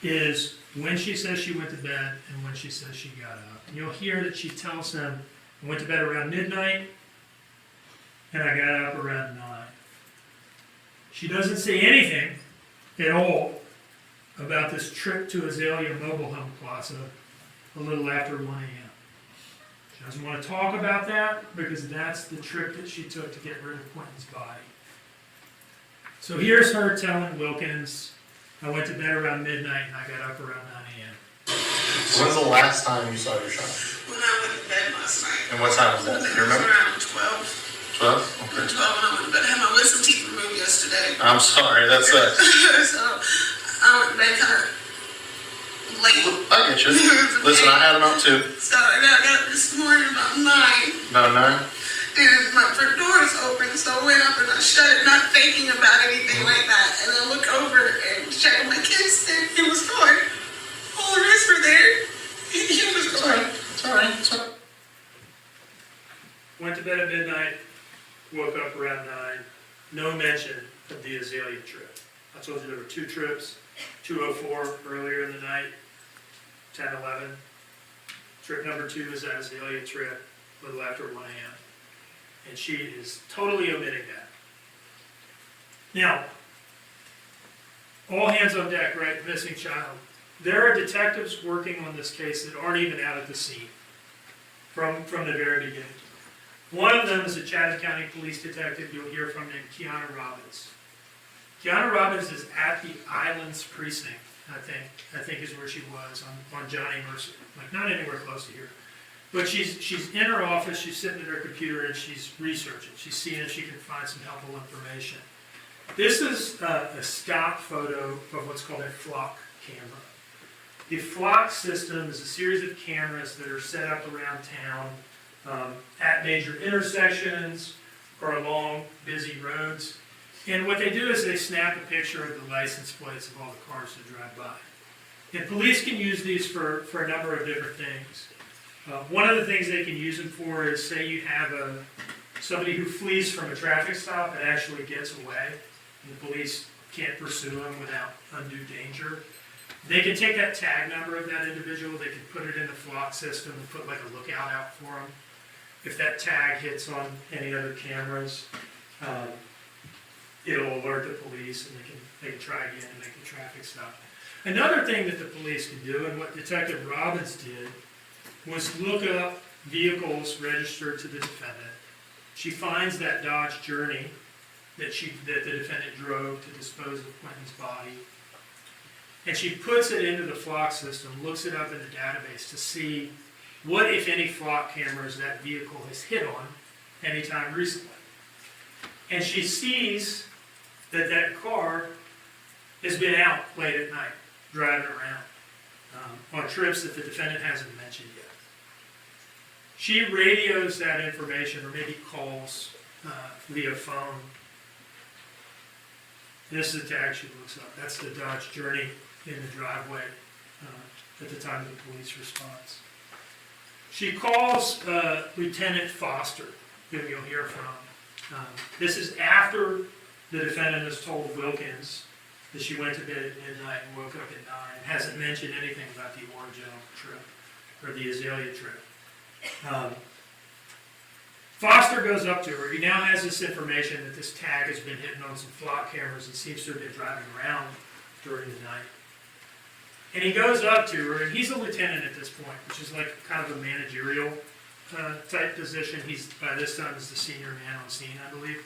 is when she says she went to bed and when she says she got up. And you'll hear that she tells him I went to bed around midnight, and I got up around 9. She doesn't say anything at all about this trip to Azalea Mobile Home Plaza a little after 1 a.m. She doesn't want to talk about that because that's the trip that she took to get rid of Quinton's body. So here's her telling Wilkins, I went to bed around midnight and I got up around 9 a.m. When's the last time you saw your child? When I went to bed last night. And what time was that? Do you remember? Around 12. 12? Okay. 12 when I went to bed. I had my wisdom teeth removed yesterday. I'm sorry, that sucks. So I went to bed kind of late. I get you. Listen, I had them up too. So I got up this morning about 9. About 9? And my front door is open, so I went up and I shut it, not thinking about anything like that. And I look over and check my kids, and he was fine. All the rest were there. He was It's fine. alright. It's alright. It's alright. Went to bed at midnight, woke up around 9. No mention of the Azalea trip. I told you there were 2 trips, 2:04 earlier in the night, 10:11. Trip number 2 is that Azalea trip, a little after 1 a.m. And she is totally omitting that. Now, all hands on deck, right? Missing child. There are detectives working on this case that aren't even out at the scene from the very beginning. One of them is a Chatham County Police detective you'll hear from named Kiana Robbins. Kiana Robbins is at the Islands Precinct, I think is where she was, on Johnny Mercer. Like, not anywhere close to here. But she's in her office, she's sitting at her computer, and she's researching. She's seeing if she can find some helpful information. This is a stock photo of what's called a flock camera. The flock system is a series of cameras that are set up around town at major intersections or along busy roads. And what they do is they snap a picture of the license plates of all the cars that drive by. And police can use these for a number of different things. One of the things they can use them for is, say you have somebody who flees from a traffic stop and actually gets away, and the police can't pursue them without undue danger. They can take that tag number of that individual, they can put it in the flock system and put like a lookout out for them. If that tag hits on any other cameras, it'll alert the police and they can try again and make the traffic stop. Another thing that the police can do, and what Detective Robbins did, was look up vehicles registered to the defendant. She finds that Dodge Journey that the defendant drove to dispose of Quinton's body, and she puts it into the flock system, looks it up in the database to see what, if any, flock cameras that vehicle has hit on anytime recently. And she sees that that car has been out late at night, driving around on trips that the defendant hasn't mentioned yet. She radios that information, or maybe calls via phone. This is the tag she looks up. That's the Dodge Journey in the driveway at the time of the police response. She calls Lieutenant Foster, who you'll hear from. This is after the defendant has told Wilkins that she went to bed at midnight and woke up at 9, hasn't mentioned anything about the Orangeville trip or the Azalea trip. Foster goes up to her. He now has this information that this tag has been hitting on some flock cameras and seems to have been driving around during the night. And he goes up to her, and he's a lieutenant at this point, which is like kind of a managerial type position. He's, by this time, is the senior man on scene, I believe.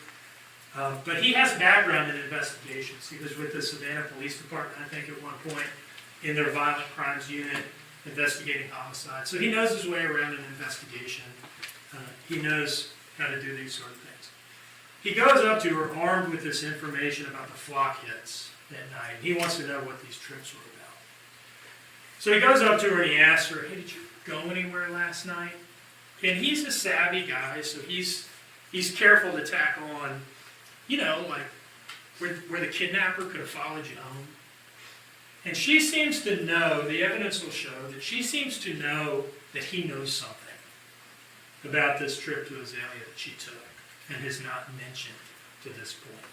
But he has background in investigations. He was with the Savannah Police Department, I think, at one point, in their violent crimes unit, investigating homicide. So he knows his way around an investigation. He knows how to do these sort of things. He goes up to her armed with this information about the flock hits at night. He wants to know what these trips were about. So he goes up to her and he asks her, hey, did you go anywhere last night? And he's a savvy guy, so he's careful to tack on, you know, like where the kidnapper could have followed you home. And she seems to know, the evidence will show, that she seems to know that he knows something about this trip to Azalea that she took and has not mentioned to this point.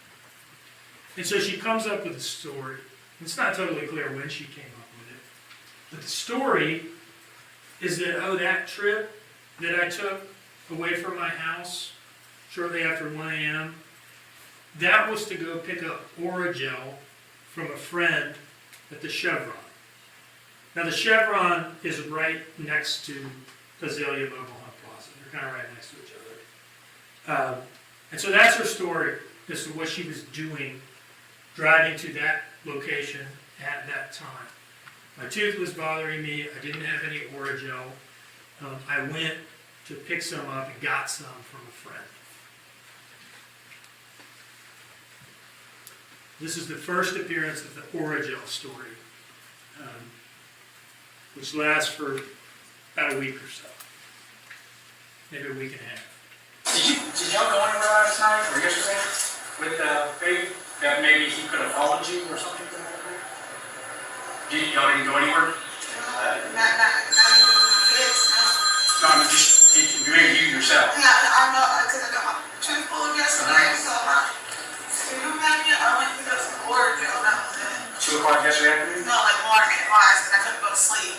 And so she comes up with a story. It's not totally clear when she came up with it, but the story is that, oh, that trip that I took away from my house shortly after 1 a.m. That was to go pick up Oragel from a friend at the Chevron. Now the Chevron is right next to Azalea Mobile Home Plaza. They're kind of right next to each other. And so that's her story as to what she was doing driving to that location at that time. My tooth was bothering me. I didn't have any Oragel. I went to pick some up and got some from a friend. This is the first appearance of the Oragel story, which lasts for about a week or so, maybe a week and a half. Did y'all go anywhere last night or yesterday with Faith that maybe he could have followed you or something? Y'all didn't go anywhere? Not kids, no. No, I mean just maybe you yourself. Yeah, I know, because I got my tooth pulled yesterday, so you remember, I went to go to the Orville, that was it. 2 o'clock yesterday afternoon? No, like morning at Mars, because I couldn't go to sleep.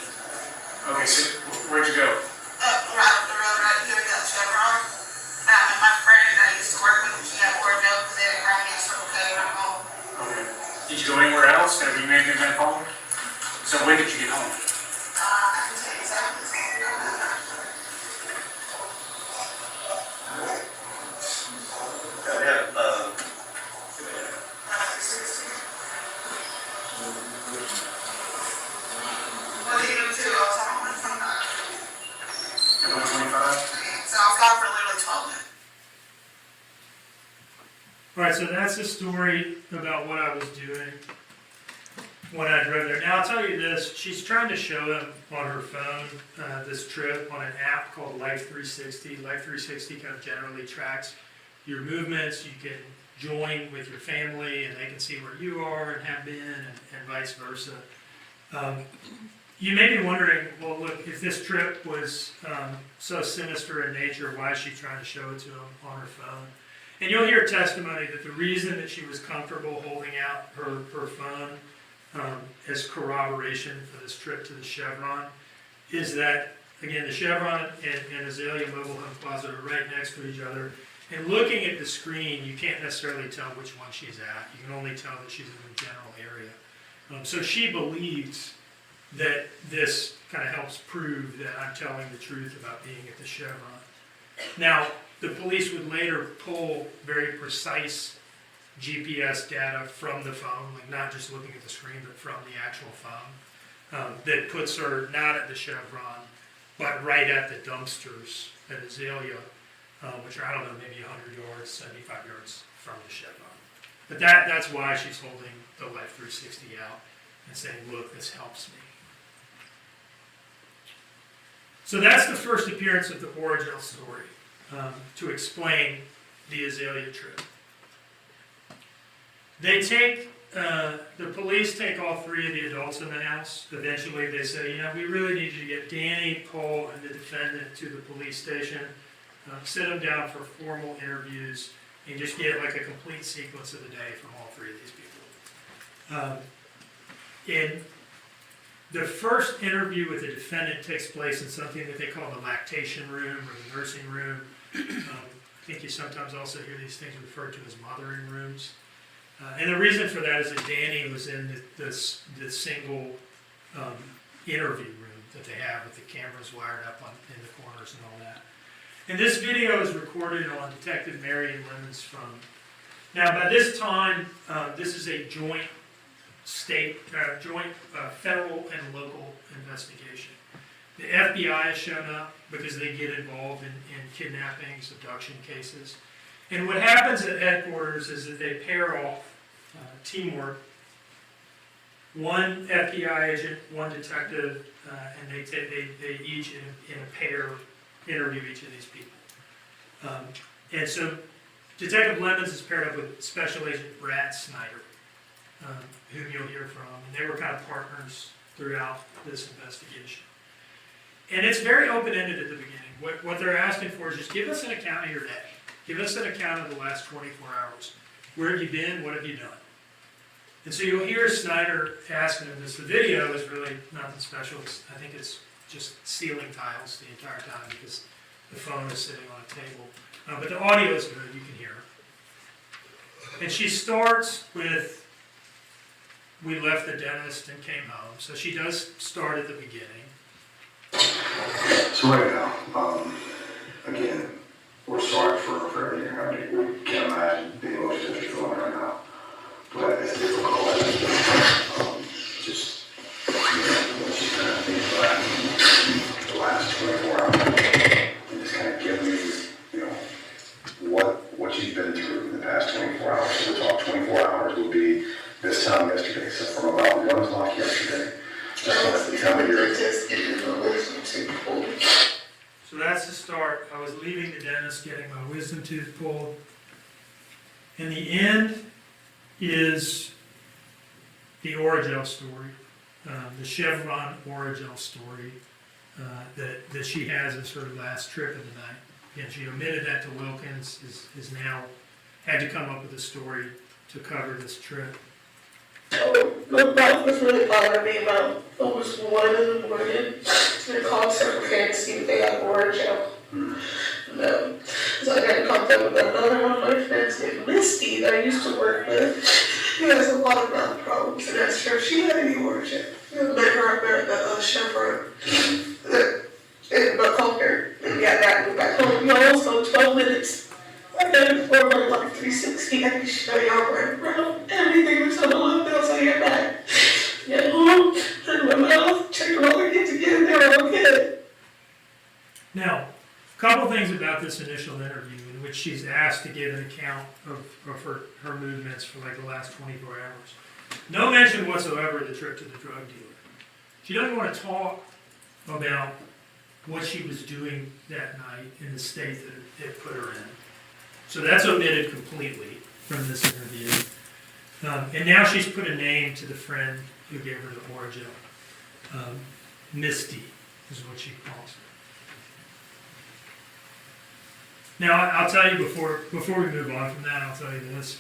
Okay, so where'd you go? Right up the road, right here, got Chevron. And my friend that I used to work with, she had Orville, because they didn't have me, so okay, I'm home. Okay. Did you go anywhere else? Have you made anything home? So when did you get home? I can tell you exactly. What did you do too? I was on 125. At 125? So I was gone for literally 12 minutes. All right, so that's the story about what I was doing when I drove there. Now, I'll tell you this. She's trying to show him on her phone this trip on an app called Life 360. Life 360 kind of generally tracks your movements. You can join with your family, and they can see where you are and have been, and vice versa. You may be wondering, well, look, if this trip was so sinister in nature, why is she trying to show it to him on her phone? And you'll hear testimony that the reason that she was comfortable holding out her phone as corroboration for this trip to the Chevron is that, again, the Chevron and Azalea Mobile Home Plaza are right next to each other. And looking at the screen, you can't necessarily tell which one she's at. You can only tell that she's in the general area. So she believes that this kind of helps prove that I'm telling the truth about being at the Chevron. Now, the police would later pull very precise GPS data from the phone, like not just looking at the screen, but from the actual phone, that puts her not at the Chevron, but right at the dumpsters at Azalea, which are, I don't know, maybe 100 yards, 75 yards from the Chevron. But that's why she's holding the Life 360 out and saying, look, this helps me. So that's the first appearance of the Oragel story, to explain the Azalea trip. They take, the police take all 3 of the adults in the house. Eventually they say, you know, we really need you to get Danny, Paul, and the defendant to the police station, sit them down for formal interviews, and just get like a complete sequence of the day from all 3 of these people. And the first interview with the defendant takes place in something that they call the lactation room or the nursing room. I think you sometimes also hear these things referred to as mothering rooms. And the reason for that is that Danny was in this single interview room that they have with the cameras wired up in the corners and all that. And this video is recorded on Detective Marion Lemon's phone. Now, by this time, this is a joint federal and local investigation. The FBI has shown up because they get involved in kidnappings, abduction cases. And what happens at headquarters is that they pair off teamwork. One FBI agent, one detective, and they each in a pair interview each of these people. And so Detective Lemons is paired up with Special Agent Brad Snyder, whom you'll hear from. And they were kind of partners throughout this investigation. And it's very open-ended at the beginning. What they're asking for is just give us an account of your day. Give us an account of the last 24 hours. Where have you been? What have you done? And so you'll hear Snyder asking him this. The video is really nothing special. I think it's just ceiling tiles the entire time because The phone is sitting on a table. But the audio is good, you can hear her. And she starts with, "We left the dentist and came home." So she does start at the beginning. So right now, again, we're sorry for everything happening. We can't imagine the emotions that you're feeling right now. But it's difficult. Just, when she's kind of thinking back the last 24 hours, and just kind of give me, what she's been through in the past 24 hours. So we talk 24 hours would be this time yesterday. So from about 1 o'clock yesterday, just want to tell me your... So that's the start. I was leaving the dentist, getting my wisdom tooth pulled. And the end is the Oragel story, the Chevron Oragel story that she has as her last trip of the night. Again, she omitted that to Wilkins, is now had to come up with a story to cover this trip. The wife was really bothering me about almost 1 in the morning. They called Circle K to see if they had Oragel. No. So I got in contact with another one of my friends named Misty that I used to work with. She has a lot of mouth problems, and asked her if she had any Oragel. Met her up at Chevron. And I called her, and got that and went back home. You also 12 minutes. I got it for my life 360. I can show y'all right around everything was on the left outside your back. Get home, turn my mouth, check all the kids again, they were okay. Now, a couple things about this initial interview in which she's asked to give an account of her movements for like the last 24 hours. No mention whatsoever of the trip to the drug dealer. She doesn't want to talk about what she was doing that night in the state that it put her in. So that's omitted completely from this interview. And now she's put a name to the friend who gave her the Oragel. Misty is what she calls her. Now, I'll tell you before we move on from that, I'll tell you this.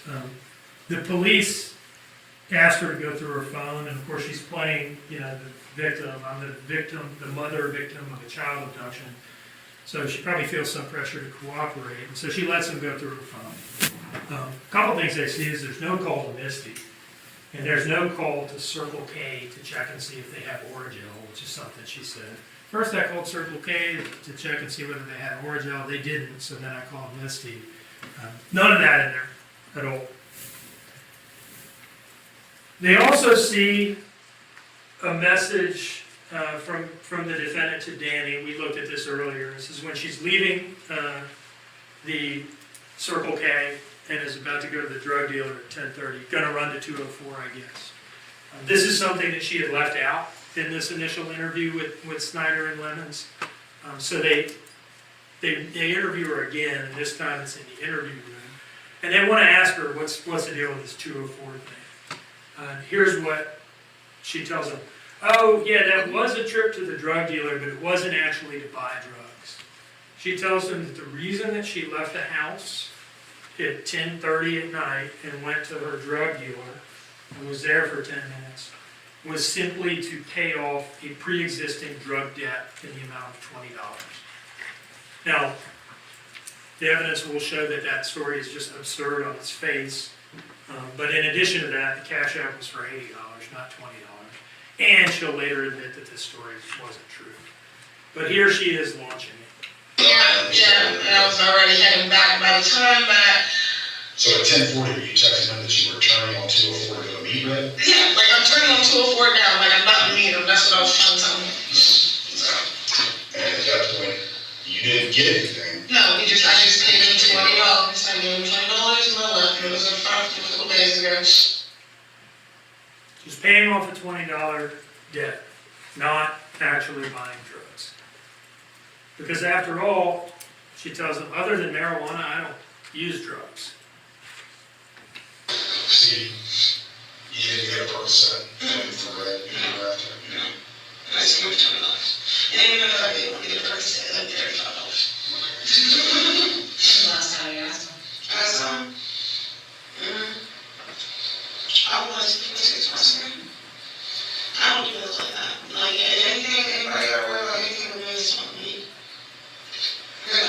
The police asked her to go through her phone, and of course she's playing, the victim. I'm the victim, the mother victim of a child abduction. So she probably feels some pressure to cooperate, and so she lets them go through her phone. A couple things I see is there's no call to Misty, and there's no call to Circle K to check and see if they have Oragel, which is something she said. First I called Circle K to check and see whether they had Oragel. They didn't, so then I called Misty. None of that in there at all. They also see a message from the defendant to Danny. We looked at this earlier. This is when she's leaving the Circle K and is about to go to the drug dealer at 10:30. Going to run to 204, I guess. This is something that she had left out in this initial interview with Snyder and Lemons. So they interview her again, and this time it's in the interview room. And they want to ask her, what's the deal with this 204 thing? Here's what she tells them. Oh, yeah, that was a trip to the drug dealer, but it wasn't actually to buy drugs. She tells them that the reason that she left the house at 10:30 at night and went to her drug dealer and was there for 10 minutes was simply to pay off a pre-existing drug debt in the amount of $20. Now, the evidence will show that that story is just absurd on its face, but in addition to that, the cash app was for $80, not $20. And she'll later admit that this story wasn't true. But here she is launching it. Yeah, and I was already heading back by the time that... So at 10:40, you texted him that you were turning on 204 to go meet with? Yeah, like I'm turning on 204 now, like I'm about to meet him. That's what I was trying to tell him. So. And at that point, you didn't get anything. No, I just paid him $20. I gave him $20 and I left. It was a couple days ago. She's paying off a $20 debt, not actually buying drugs. Because after all, she tells them, other than marijuana, I don't use drugs. See, you didn't get a Percocet for red, you didn't have to. I just gave him $20. And even if I didn't get a Percocet, I'd get $35. Last time you asked him. I want to take myself. I don't do it like that. Like, if anything, anybody got to worry about anything with me, it's on me. Because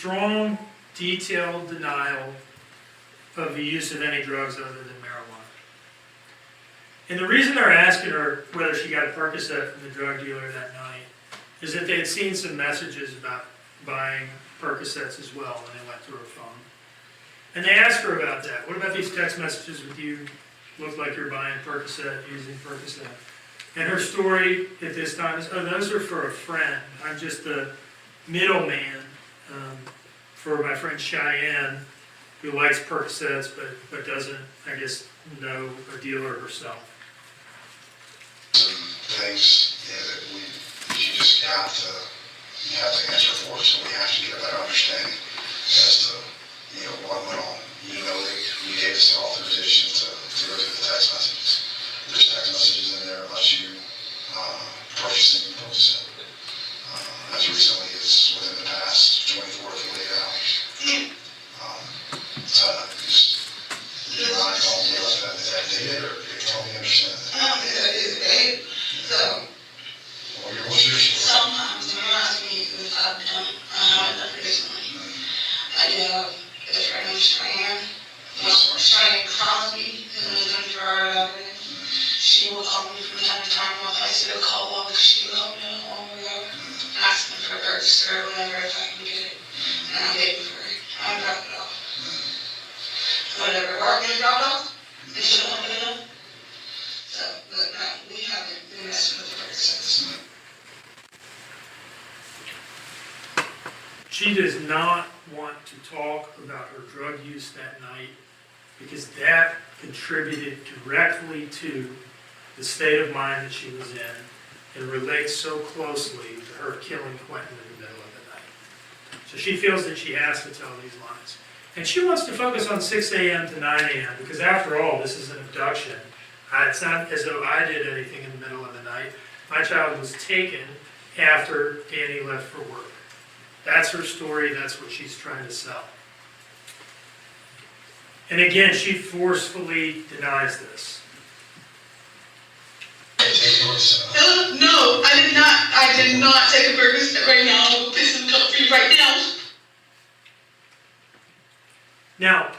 strong, detailed denial of the use of any drugs other than marijuana. And the reason they're asking her whether she got a Percocet from the drug dealer that night is that they had seen some messages about buying Percocets as well when they went through her phone. And they asked her about that. What about these text messages with you? Look like you're buying Percocet, using Percocet. And her story at this time is, oh, those are for a friend. I'm just the middleman for my friend Cheyenne, who likes Percocets but doesn't, I guess, know a dealer herself. Some things, that you just have to answer for, so we have to get a better understanding as to, what went on. That you gave us the authorization to go through the text messages. There's text messages in there about you purchasing Percocet as recently as within the past 24 to 48 hours. So just, you mind telling me about that? Is that dated, or help me understand that? That is dated. So, What's your story? sometimes when you ask me if I've done, I haven't done it recently. I do have a friend named Cheyenne. Cheyenne Crosby, who lives in Florida. She will call me from time to time. I see the call log because she will help me along the road, asking for a register or whatever if I can get it. And I'm waiting for it. I drop it off. Whatever work is dropped off, they should have it up. So, but no, we haven't been messing with the Percocets. She does not want to talk about her drug use that night because that contributed directly to the state of mind that she was in and relates so closely to her killing Quinton in the middle of the night. So she feels that she has to tell these lies. And she wants to focus on 6 a.m. to 9 a.m. because after all, this is an abduction. It's not as though I did anything in the middle of the night. My child was taken after Danny left for work. That's her story, that's what she's trying to sell. And again, she forcefully denies this. No, I did not. I did not take a Percocet right now. I will piss and cup for you right now. Now,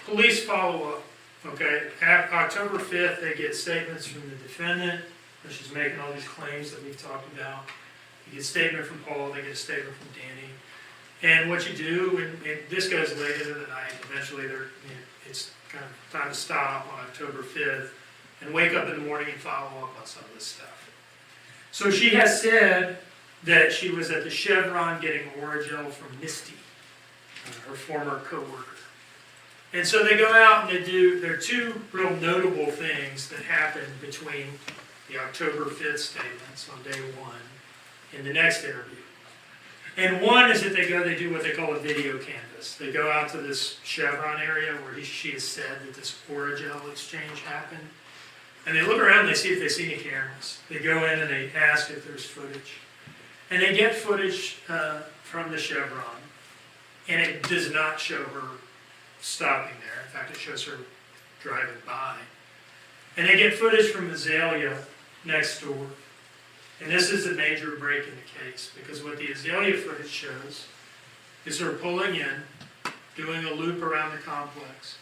police follow up, okay? October 5th, they get statements from the defendant, where she's making all these claims that we've talked about. They get a statement from Paul, they get a statement from Danny. And what you do, and this goes late into the night, eventually it's kind of time to stop on October 5th and wake up in the morning and follow up on some of this stuff. So she has said that she was at the Chevron getting Oragel from Misty, her former co-worker. And so they go out and there are two real notable things that happen between the October 5th statements on day one and the next interview. And one is that they do what they call a video canvas. They go out to this Chevron area where she has said that this Oragel exchange happened. And they look around and they see if they see any cameras. They go in and they ask if there's footage. And they get footage from the Chevron. And it does not show her stopping there. In fact, it shows her driving by. And they get footage from Azalea next door. And this is a major break in the case, because what the Azalea footage shows is her pulling in, doing a loop around the complex,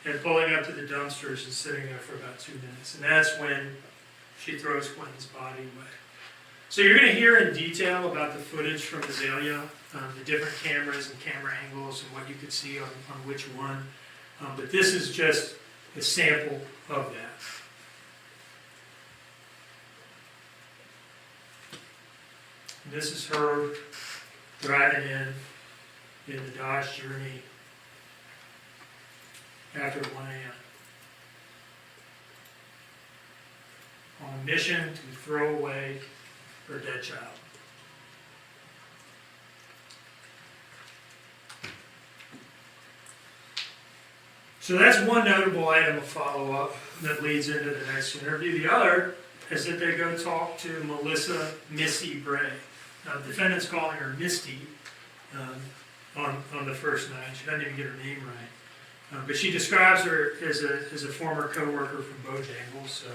and pulling up to the dumpsters and sitting there for about 2 minutes. And that's when she throws Quinton's body away. So you're going to hear in detail about the footage from Azalea, the different cameras and camera angles and what you could see on which one. But this is just a sample of that. And this is her driving in the Dodge Journey after 1 a.m. on a mission to throw away her dead child. So that's one notable item of follow-up that leads into the next interview. The other is that they go talk to Melissa Missy Bray. Now, the defendant's calling her Misty on the first night. She doesn't even get her name right. But she describes her as a former co-worker from Bojangles. So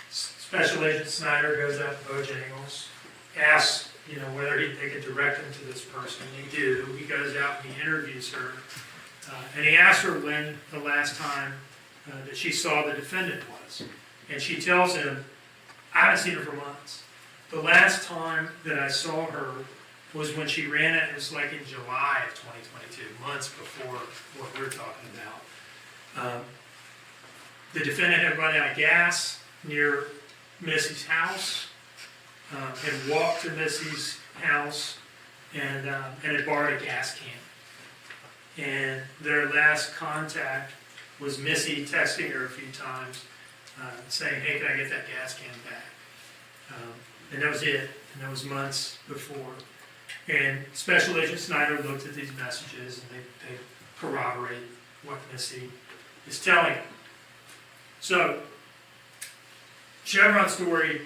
Special Agent Snyder goes out to Bojangles, asks you know, whether they could direct him to this person. They do. He goes out and he interviews her. And he asks her when the last time that she saw the defendant was. And she tells him, I haven't seen her for months. The last time that I saw her was when she ran it. It was like in July of 2022, months before what we're talking about. The defendant had run out of gas near Missy's house, had walked to Missy's house, and had borrowed a gas can. And their last contact was Missy texting her a few times, saying, hey, can I get that gas can back? And that was it, and that was months before. And Special Agent Snyder looked at these messages, and they corroborate what Missy is telling him. So, Chevron story,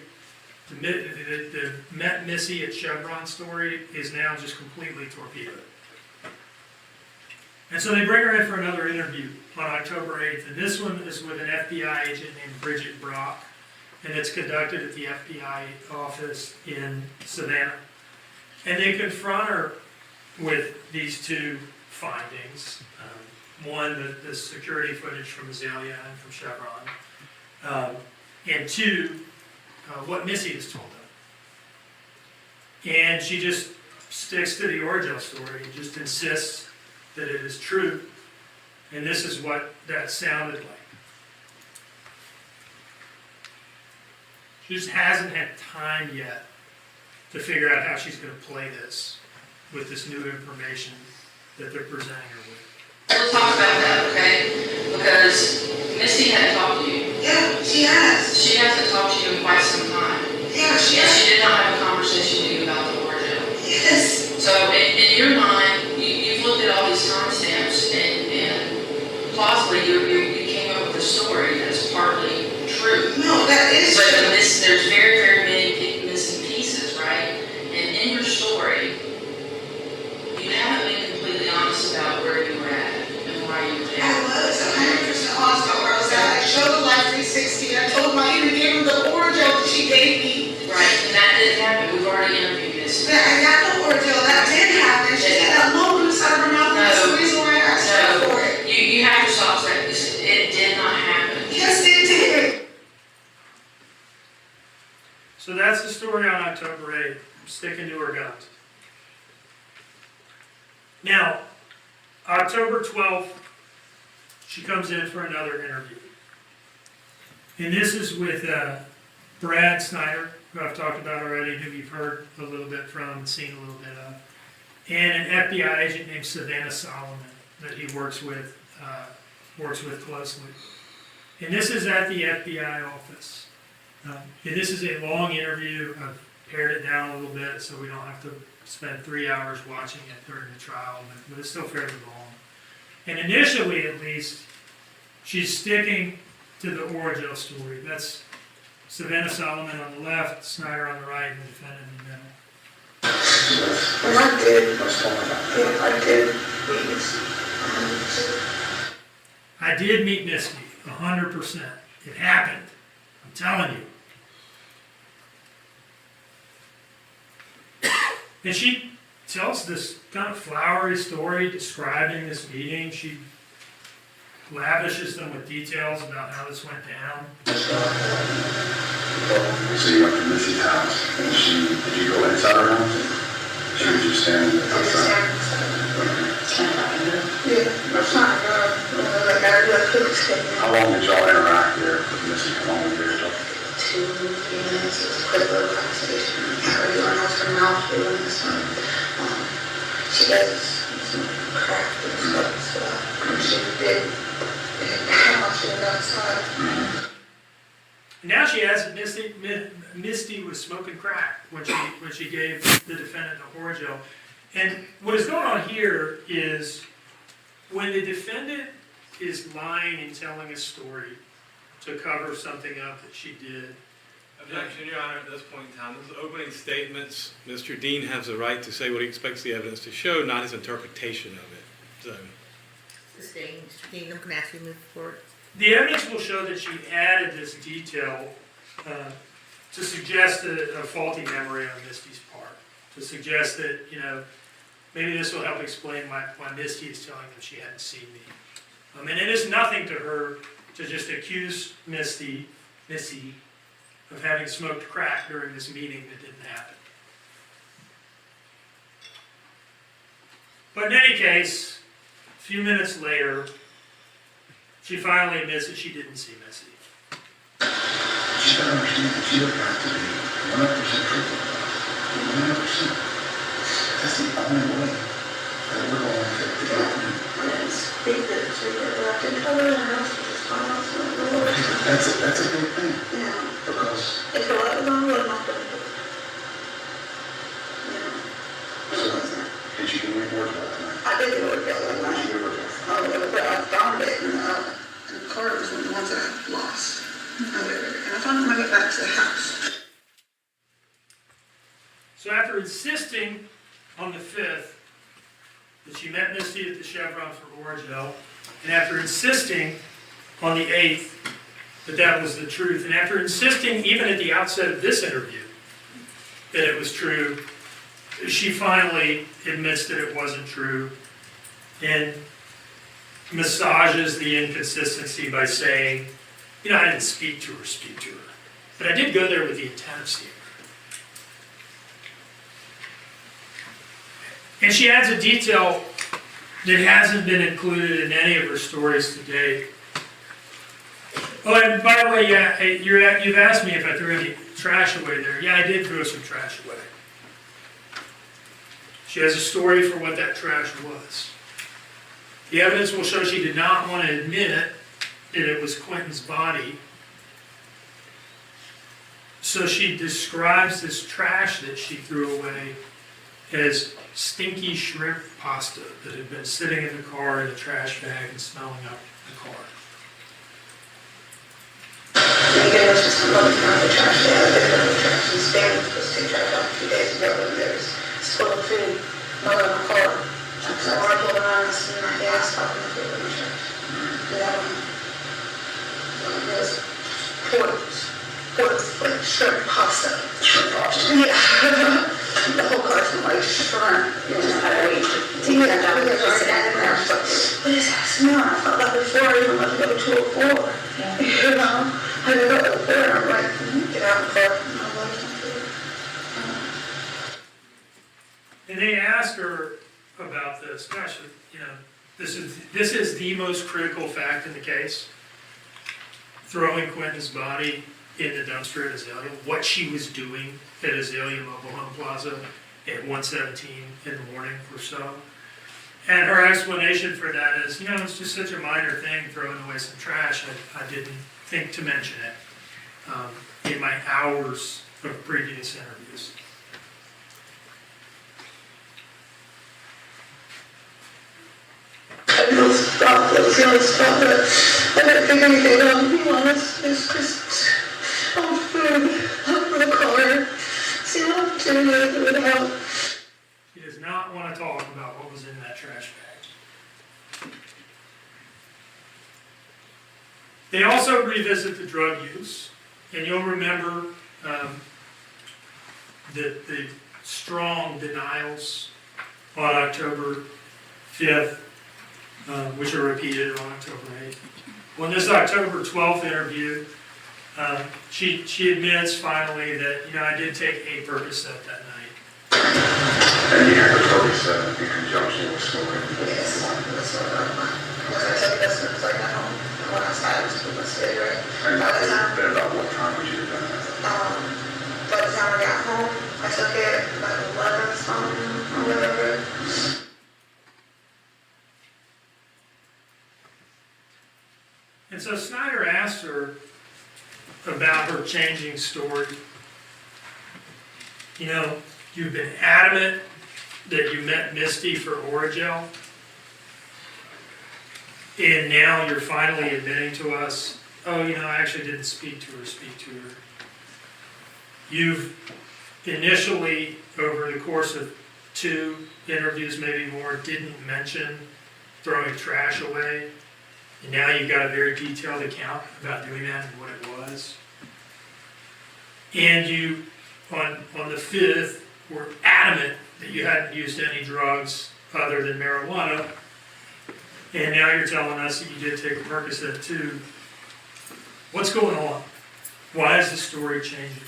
the met Missy at Chevron story is now just completely torpedoed. And so they bring her in for another interview on October 8th, and this one is with an FBI agent named Bridget Brock, and it's conducted at the FBI office in Savannah. And they confront her with these two findings. One, the security footage from Azalea and from Chevron. And two, what Missy has told them. And she just sticks to the Orgel story and just insists that it is true. And this is what that sounded like. She just hasn't had time yet to figure out how she's going to play this with this new information that they're presenting her with. We'll talk about that, okay? Because Misty hadn't talked to you. Yeah, she has. She hasn't talked to you in quite some time. Yeah, she And has. she did not have a conversation with you about the ordeal. Yes. So in your mind, you've looked at all these timestamps and plausibly you came up with a story that's partly true. No, that is But true. there's very, very many missing pieces, right? And in your story, you haven't been completely honest about where you were at and why you were I there. was 100% honest about where I was at. I showed the Life 360. I told my even gave him the Orgel that she gave me. Right, and that didn't happen. We've already interviewed this. That I got the Orgel. That did happen. She said that low loose out of her mouth. That's the reason why I asked her for it. You have to stop saying this. It did not happen. Yes, it did. So that's the story on October 8th, sticking to her guns. Now, October 12th, she comes in for another interview. And this is with Brad Snyder, who I've talked about already, who you've heard a little bit from and seen a little bit of, and an FBI agent named Savannah Solomon that he works with closely. And this is at the FBI office. And this is a long interview. I've pared it down a little bit so we don't have to spend 3 hours watching it during the trial, but it's still fairly long. And initially, at least, she's sticking to the Orgel story. That's Savannah Solomon on the left, Snyder on the right, and the defendant in the middle. And I did. Let's talk about that. Yeah, I did. Please. I did meet Misty, 100%. It happened. I'm telling you. And she tells this kind of flowery story describing this meeting. She lavishes them with details about how this went down. So you went to Missy's house, and did you go inside her house? She was just standing outside. Yeah, that's not good. Like, I really couldn't stay there. How long did y'all interact there with Missy? How long were you there? 2, 3 minutes. It was a quick little conversation. I really went off her mouth doing this one. She does some crack and stuff. And she did how much she was outside. And now she has Misty was smoking crack when she gave the defendant the Orgel. And what is going on here is when the defendant is lying and telling a story to cover something up that she did. Objection, Your Honor, at this point in time. Those opening statements, Mr. Dean has the right to say what he expects the evidence to show, not his interpretation of it. So, Sustained. Mr. Dean, I'm going to ask you to move forward. The evidence will show that she added this detail to suggest a faulty memory on Misty's part. to suggest that, maybe this will help explain why Misty is telling them she hadn't seen me. And it is nothing to her to just accuse Missy, of having smoked crack during this meeting that didn't happen. But in any case, a few minutes later, she finally admits that she didn't see Missy. She's got to understand that you have got to be 100% truthful. 100%. That's the only way that we're going to get the document. I didn't speak to the trooper, but I didn't tell her the house was just fine. That's a big thing. Yeah. Because If the light was on, I would have knocked on the door. so, did you get any word about tonight? I did get a workout that What did night. you get word about? But I found it, and the car was one of the ones that I lost. And I found it when I got back to the house. So after insisting on the 5th that she met Misty at the Chevron for Orangeville, and after insisting on the 8th that that was the truth, and after insisting even at the outset of this interview that it was true, she finally admits that it wasn't true and massages the inconsistency by saying, I didn't speak to her, but I did go there with the intent of seeing her. And she adds a detail that hasn't been included in any of her stories to date. Oh, and by the way, yeah, you've asked me if I threw any trash away there. Yeah, I did throw some trash away. She has a story for what that trash was. The evidence will show she did not want to admit that it was Quinton's body. So she describes this trash that she threw away as stinky shrimp pasta that had been sitting in the car in a trash bag and smelling up the car. And again, it's just another kind of trash day. I did the trash and stand was take trash out a few days ago, and there was full of food all in my car. So I pulled around and seen my gas talking to food in the trash. There was like shrimp pasta. Shrimp pasta? Yeah. The whole car smelled like shrimp. Yeah, I was already at it there. So, what is that smell? I felt that before I even went to go to 204. I didn't go to the floor, and I'm like, get out of the car. And I'm like, And they ask her about this. Gosh, this is the most critical fact in the case. Throwing Quinton's body in the dumpster at Azalea, what she was doing at Azalea Mobile Home Plaza at 1:17 in the morning or so. And her explanation for that is, it's just such a minor thing, throwing away some trash. I didn't think to mention it in my hours of previous interviews. I feel stuck. I was feeling stuck. I didn't think anything of it, to be honest. It's just, food, for the car. See an opportunity to do it out. She does not want to talk about what was in that trash bag. They also revisit the drug use, and you'll remember the strong denials on October 5th, which are repeated on October 8th. Well, in this October 12th interview, she admits finally that, I did take a Percocet that night. And you had the 47 in conjunction with smoking. Yes, that's what I took this as I got home. And when I started to put my cigarette, And by the time about what time would you have done that? by the time I got home, I took it like 11 something or whatever. And so Snyder asked her about her changing story. You've been adamant that you met Misty for Orangel, and now you're finally admitting to us, I actually didn't speak to her. You've initially, over the course of 2 interviews, maybe more, didn't mention throwing trash away. And now you've got a very detailed account about doing that and what it was. And you, on the 5th, were adamant that you hadn't used any drugs other than marijuana, and now you're telling us that you did take a Percocet too. What's going on? Why is the story changing?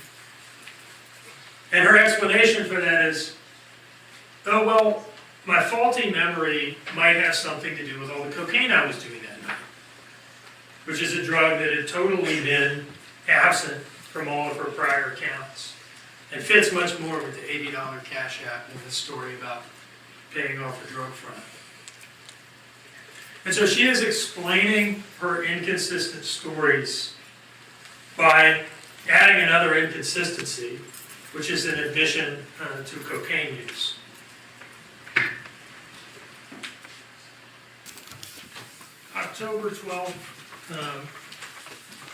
And her explanation for that is, oh, well, my faulty memory might have something to do with all the cocaine I was doing that night, which is a drug that had totally been absent from all of her prior accounts and fits much more with the $80 Cash App than the story about paying off the drug front. And so she is explaining her inconsistent stories by adding another inconsistency, which is an admission to cocaine use. October 12th,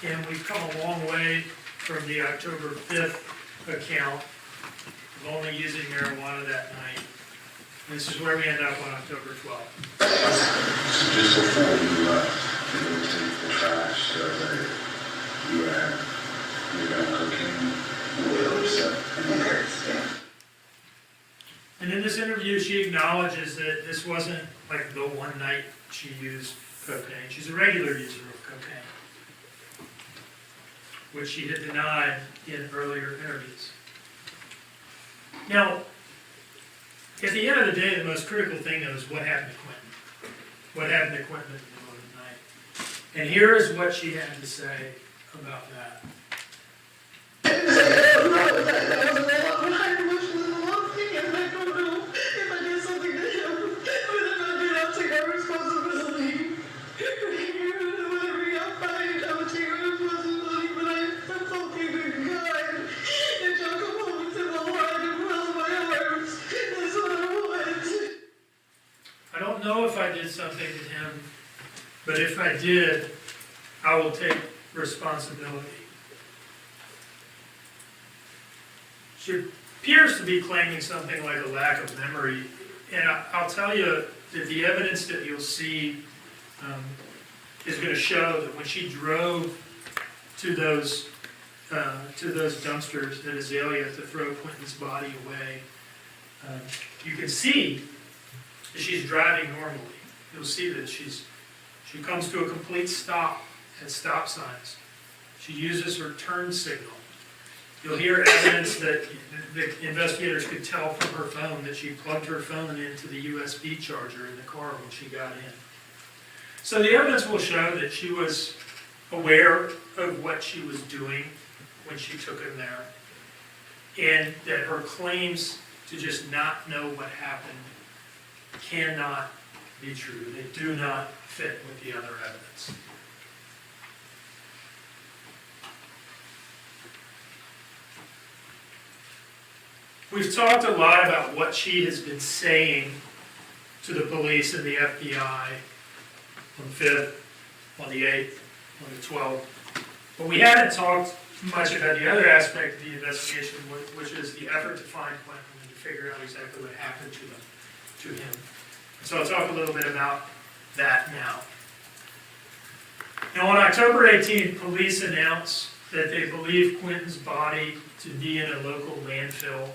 and we've come a long way from the October 5th account of only using marijuana that night. This is where we end up on October 12th. So just before you left, you were taking the trash survey, you got cocaine, really upset. And in this interview, she acknowledges that this wasn't like the one night she used cocaine. She's a regular user of cocaine, which she had denied in earlier interviews. Now, at the end of the day, the most critical thing though is what happened to Quinton. What happened to Quinton in the middle of the night. And here is what she had to say about that. I don't know if I did something to him, but if I did, I will take responsibility. She appears to be claiming something like a lack of memory, and I'll tell you that the evidence that you'll see is going to show that when she drove to those dumpsters at Azalea to throw Quinton's body away, you can see that she's driving normally. You'll see that she comes to a complete stop at stop signs. She uses her turn signal. You'll hear evidence that the investigators could tell from her phone that she plugged her phone into the USB charger in the car when she got in. So the evidence will show that she was aware of what she was doing when she took him there, and that her claims to just not know what happened cannot be true. They do not fit with the other evidence. We've talked a lot about what she has been saying to the police and the FBI on the 5th, on the 8th, on the 12th. But we haven't talked much about the other aspect of the investigation, which is the effort to find Quinton and to figure out exactly what happened to him. So I'll talk a little bit about that now. Now on October 18th, police announced that they believe Quinton's body to be in a local landfill,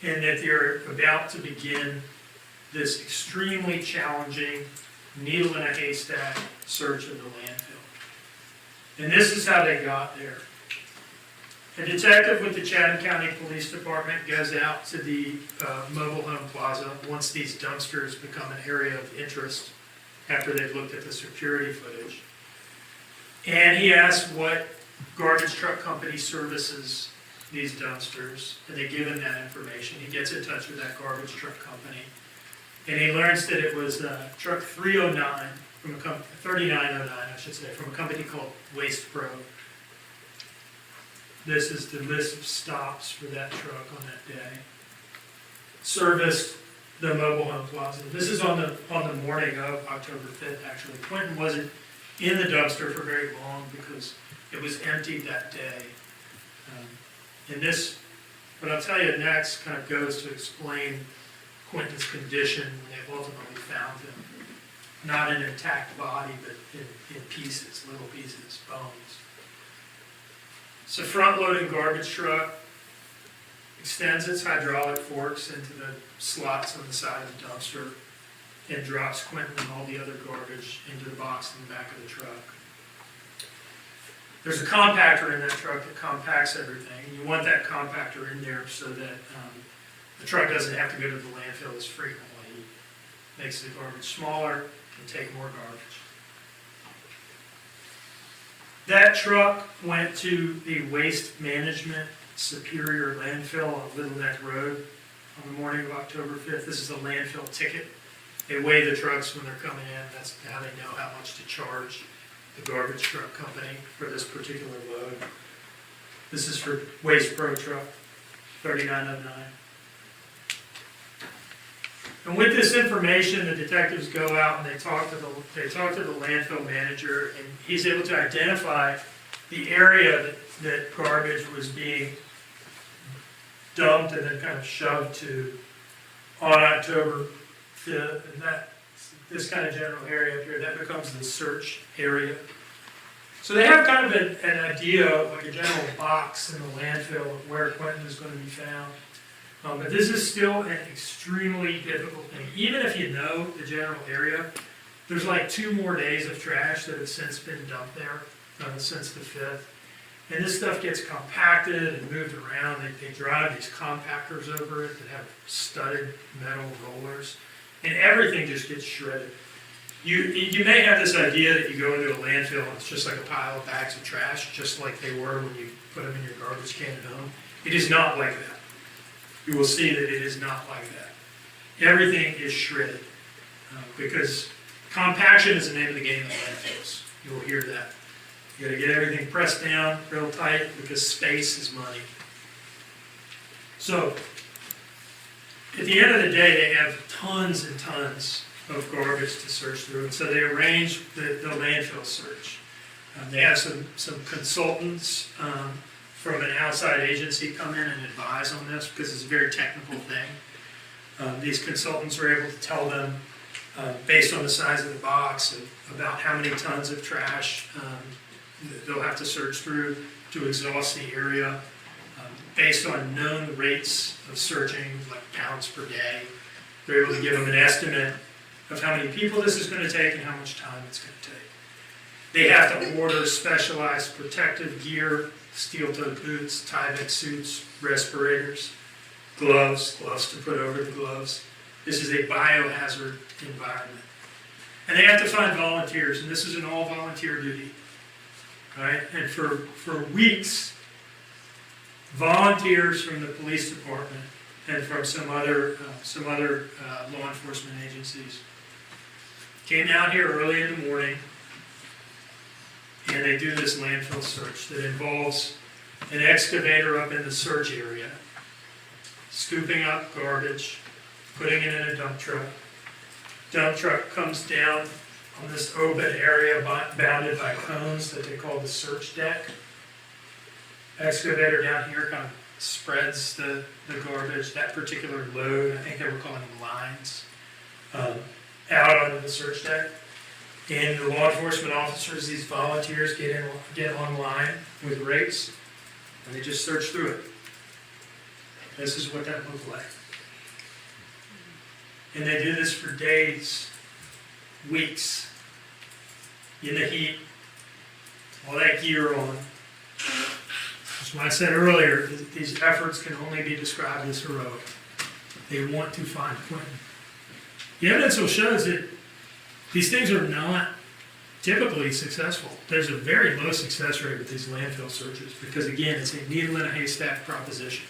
and that they're about to begin this extremely challenging needle in a haystack search of the landfill. And this is how they got there. A detective with the Chatham County Police Department goes out to the mobile home plaza once these dumpsters become an area of interest after they've looked at the security footage. And he asks what garbage truck company services these dumpsters, and they give him that information. He gets in touch with that garbage truck company, and he learns that it was truck 309, from a 3909, I should say, from a company called Waste Pro. This is the list of stops for that truck on that day. Serviced the mobile home plaza. This is on the morning of October 5th, actually. Quinton wasn't in the dumpster for very long because it was emptied that day. And this, what I'll tell you next, kind of goes to explain Quinton's condition when they ultimately found him. Not an intact body, but in pieces, little pieces, bones. It's a front-loading garbage truck. extends its hydraulic forks into the slots on the side of the dumpster, and drops Quinton and all the other garbage into the box in the back of the truck. There's a compactor in that truck that compacts everything. You want that compactor in there so that the truck doesn't have to go to the landfill as frequently. It makes the garbage smaller and take more garbage. That truck went to the Waste Management Superior Landfill on Little Neck Road on the morning of October 5th. This is a landfill ticket. They weigh the trucks when they're coming in. That's how they know how much to charge the garbage truck company for this particular load. This is for Waste Pro truck, 3909. And with this information, the detectives go out and they talk to the landfill manager, and he's able to identify the area that garbage was being dumped and then kind of shoved to on October 5th. And this kind of general area up here, that becomes the search area. So they have kind of an idea, like a general box in the landfill of where Quinton is going to be found. But this is still an extremely difficult thing. Even if you know the general area, there's like 2 more days of trash that have since been dumped there since the 5th. And this stuff gets compacted and moved around. They drive these compactors over it that have studded metal rollers. And everything just gets shredded. You may have this idea that you go into a landfill and it's just like a pile of bags of trash, just like they were when you put them in your garbage can at home. It is not like that. You will see that it is not like that. Everything is shredded because compaction is the name of the game in landfills. You will hear that. You got to get everything pressed down real tight because space is money. So, at the end of the day, they have tons and tons of garbage to search through, and so they arrange the landfill search. They have some consultants from an outside agency come in and advise on this because it's a very technical thing. These consultants are able to tell them, based on the size of the box, about how many tons of trash they'll have to search through to exhaust the area, based on known rates of searching, like pounds per day. They're able to give them an estimate of how many people this is going to take and how much time it's going to take. They have to order specialized protective gear, steel-toed boots, Tyvek suits, respirators, gloves to put over the gloves. This is a biohazard environment. And they have to find volunteers, and this is an all-volunteer duty. Right? And for weeks, volunteers from the police department and from some other law enforcement agencies came out here early in the morning, and they do this landfill search that involves an excavator up in the search area, scooping up garbage, putting it in a dump truck. Dump truck comes down on this open area bounded by cones that they call the search deck. Excavator down here kind of spreads the garbage, that particular load, I think they were calling them lines, out onto the search deck. And the law enforcement officers, these volunteers, get online with rakes, and they just search through it. This is what that looked like. And they do this for days, weeks, in the heat, all that gear on. That's why I said earlier, these efforts can only be described as heroic. They want to find Quinton. The evidence will show that these things are not typically successful. There's a very low success rate with these landfill searches because, again, it's a needle in a haystack proposition.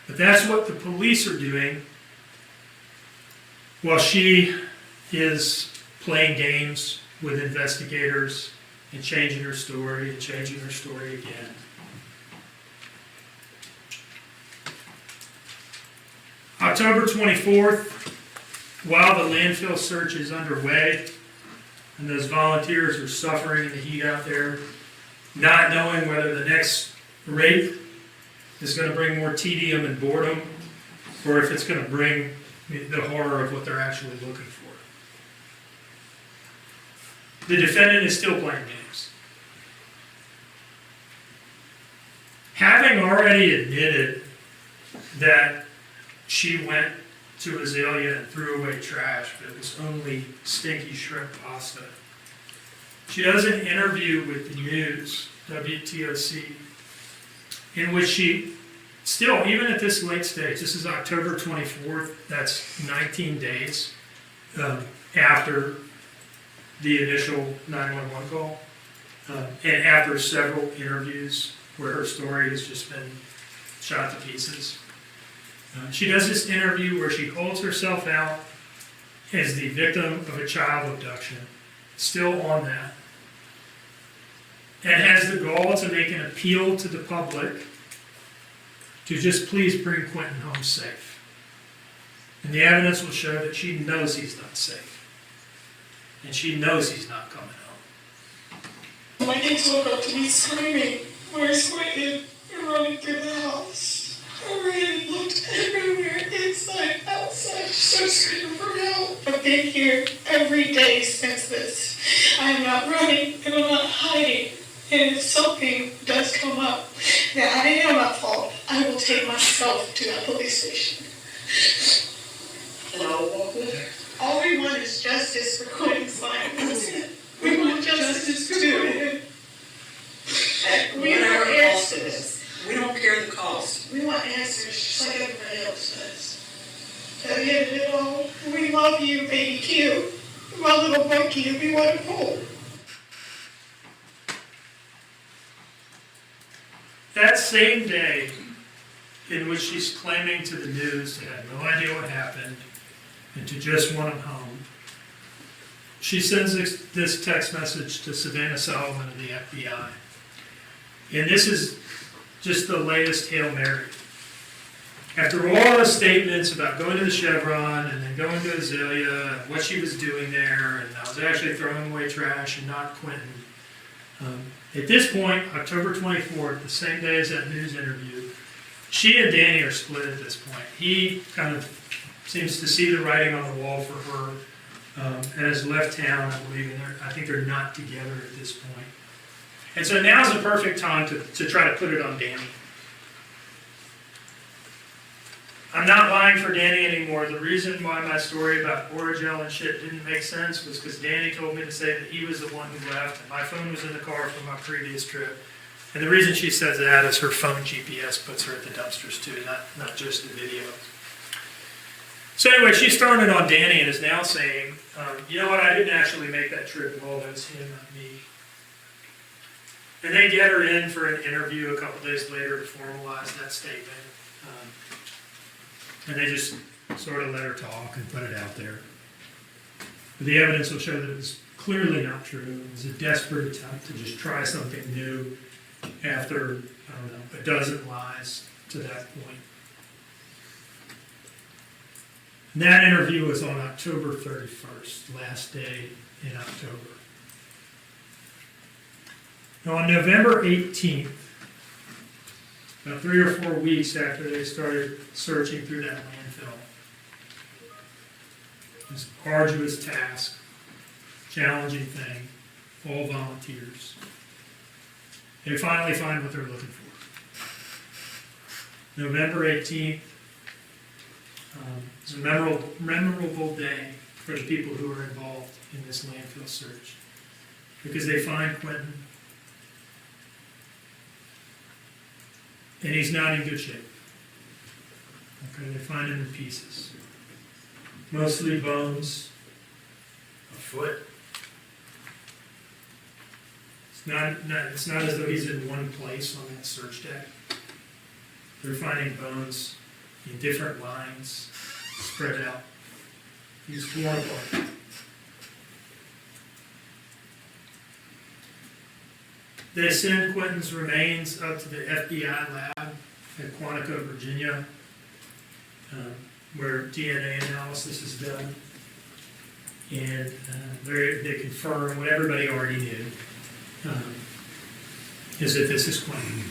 But that's what the police are doing while she is playing games with investigators and changing her story and changing her story again. October 24th, while the landfill search is underway and those volunteers are suffering in the heat out there, not knowing whether the next rape is going to bring more tedium and boredom or if it's going to bring the horror of what they're actually looking for. The defendant is still playing games. Having already admitted that she went to Azalea and threw away trash, but it was only stinky shrimp pasta. She does an interview with the news, WTOC, in which she still, even at this late stage, this is October 24th, that's 19 days after the initial 911 call, and after several interviews where her story has just been shot to pieces. She does this interview where she holds herself out as the victim of a child abduction, still on that, and has the gall to make an appeal to the public to just please bring Quinton home safe. And the evidence will show that she knows he's not safe. And she knows he's not coming home. My kids woke up to me screaming, "Where's Quinton?" and running through the house. I ran and looked everywhere, inside, outside, so screaming for help. I've been here every day since this. I am not running and I'm not hiding. And if something does come up that I am at fault, I will take myself to that police station. And I will walk with her. All we want is justice for Quinton Simon. That's it. We want justice too. We want answers. We don't care the cost. We want answers just like everybody else does. At the end of it all, we love you, baby Q. My little monkey, and we want him home. That same day in which she's claiming to the news to have no idea what happened and to just want him home, she sends this text message to Savannah Solomon of the FBI. And this is just the latest Hail Mary. After all the statements about going to the Chevron and then going to Azalea and what she was doing there, and I was actually throwing away trash and not Quinton. At this point, October 24th, the same day as that news interview, she and Danny are split at this point. He kind of seems to see the writing on the wall for her and has left town, I believe, and I think they're not together at this point. And so now's the perfect time to try to put it on Danny. I'm not lying for Danny anymore. The reason why my story about Oragel and shit didn't make sense was because Danny told me to say that he was the one who left, and my phone was in the car from my previous trip. And the reason she says that is her phone GPS puts her at the dumpsters too, not just the video. So anyway, she's throwing it on Danny and is now saying, you know what, I didn't actually make that trip at all, that was him, not me. And they get her in for an interview a couple days later to formalize that statement. And they just sort of let her talk and put it out there. But the evidence will show that it was clearly not true. It was a desperate attempt to just try something new after, I don't know, a dozen lies to that point. And that interview was on October 31st, last day in October. Now on November 18th, about 3 or 4 weeks after they started searching through that landfill, this arduous task, challenging thing, all volunteers, they finally find what they're looking for. November 18th is a memorable day for the people who are involved in this landfill search, because they find Quinton. And he's not in good shape. Okay, they find him in pieces. Mostly bones, a foot. It's not as though he's in one place on that search deck. They're finding bones in different lines, spread out. He's torn apart. They send Quinton's remains up to the FBI lab at Quantico, Virginia, where DNA analysis is done. And they confirm what everybody already knew, is that this is Quinton.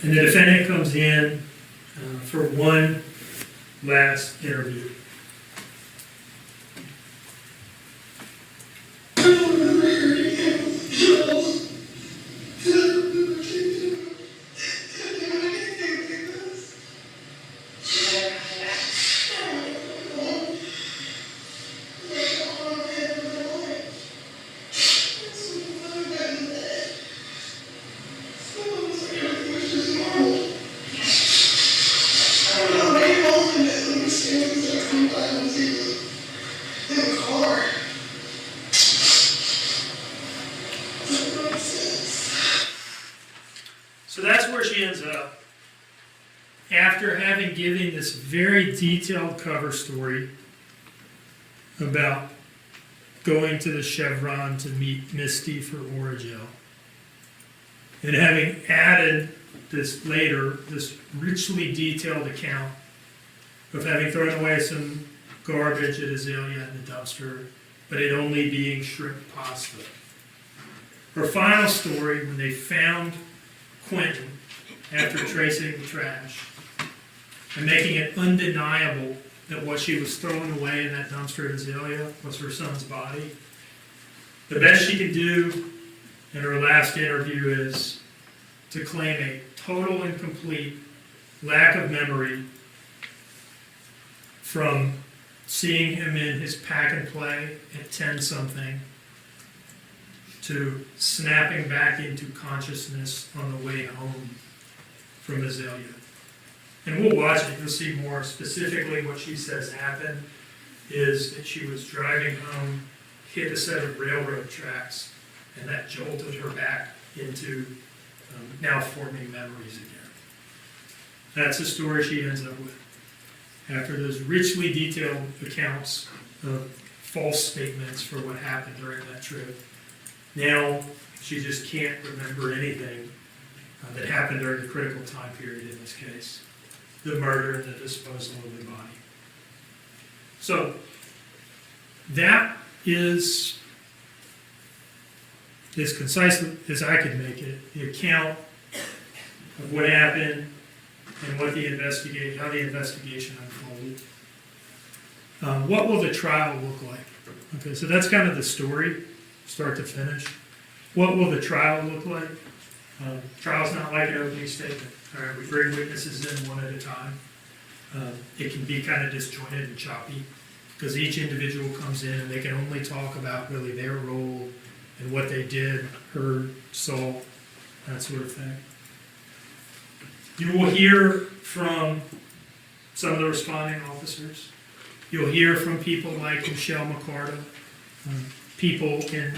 And the defendant comes in for one last interview. I don't remember hurting him. So that's where she ends up. After having given this very detailed cover story about going to the Chevron to meet Misty for Oragel, and having added this later, this richly detailed account of having thrown away some garbage at Azalea in the dumpster, but it only being shrimp pasta. Her final story, when they found Quinton after tracing the trash and making it undeniable that what she was throwing away in that dumpster at Azalea was her son's body. The best she could do in her last interview is to claim a total and complete lack of memory from seeing him in his pack and play at 10-something to snapping back into consciousness on the way home from Azalea. And we'll watch it, you'll see more specifically what she says happened is that she was driving home, hit a set of railroad tracks, and that jolted her back into now forming memories again. That's the story she ends up with. After those richly detailed accounts of false statements for what happened during that trip, now she just can't remember anything that happened during the critical time period in this case. The murder and the disposal of the body. So, that is as concise as I could make it, the account of what happened and what how the investigation unfolded. What will the trial look like? Okay, so that's kind of the story, start to finish. What will the trial look like? Trial's not like an opening statement. All right, we bring witnesses in one at a time. It can be kind of disjointed and choppy because each individual comes in and they can only talk about really their role and what they did, heard, saw, that sort of thing. You will hear from some of the responding officers. You'll hear from people like Michelle McCarta, people in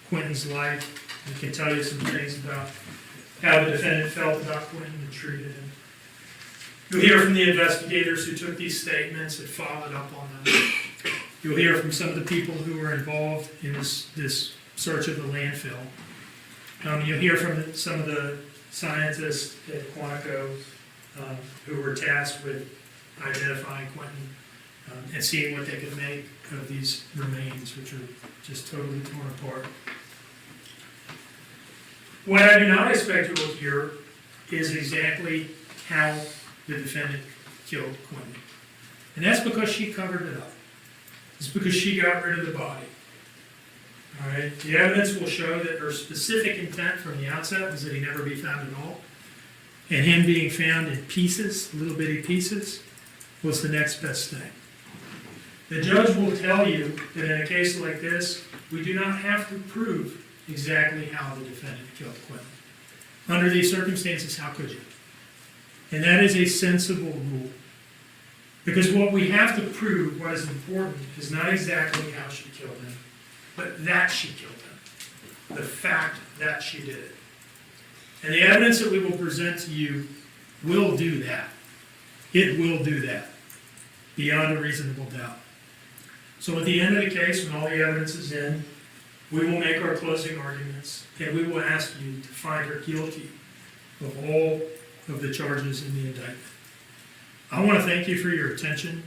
Quinton's life who can tell you some things about how the defendant felt about Quinton and treated him. You'll hear from the investigators who took these statements and followed up on them. You'll hear from some of the people who were involved in this search of the landfill. You'll hear from some of the scientists at Quantico who were tasked with identifying Quinton and seeing what they could make of these remains, which are just totally torn apart. What I do not expect you will hear is exactly how the defendant killed Quinton. And that's because she covered it up. It's because she got rid of the body. All right? The evidence will show that her specific intent from the outset was that he never be found at all. And him being found in pieces, little bitty pieces, was the next best thing. The judge will tell you that in a case like this, we do not have to prove exactly how the defendant killed Quinton. Under these circumstances, how could you? And that is a sensible rule. Because what we have to prove, what is important, is not exactly how she killed him, but that she killed him. The fact that she did it. And the evidence that we will present to you will do that. It will do that. Beyond a reasonable doubt. So at the end of the case, when all the evidence is in, we will make our closing arguments, and we will ask you to find her guilty of all of the charges in the indictment. I want to thank you for your attention.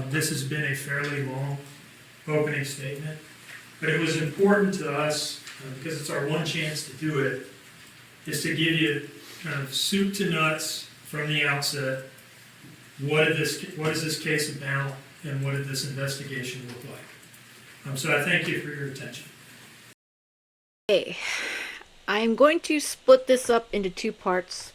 This has been a fairly long opening statement, but it was important to us, because it's our one chance to do it, is to give you kind of soup to nuts from the outset. What is this case about, and what did this investigation look like? So I thank you for your attention. Okay, I'm going to split this up into two parts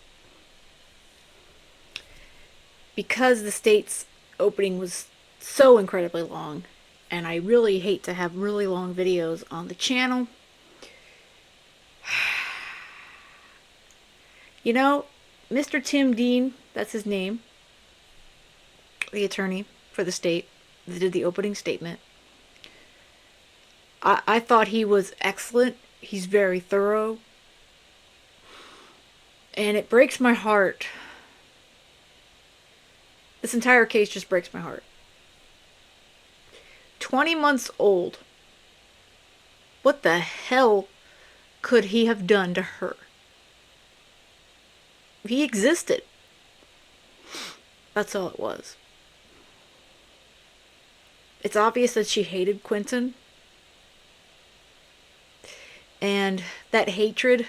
because the state's opening was so incredibly long, and I really hate to have really long videos on the channel. You know, Mr. Tim Dean, that's his name, the attorney for the state that did the opening statement, I thought he was excellent. He's very thorough. And it breaks my heart. This entire case just breaks my heart. 20 months old. What the hell could he have done to her? He existed. That's all it was. It's obvious that she hated Quinton. And that hatred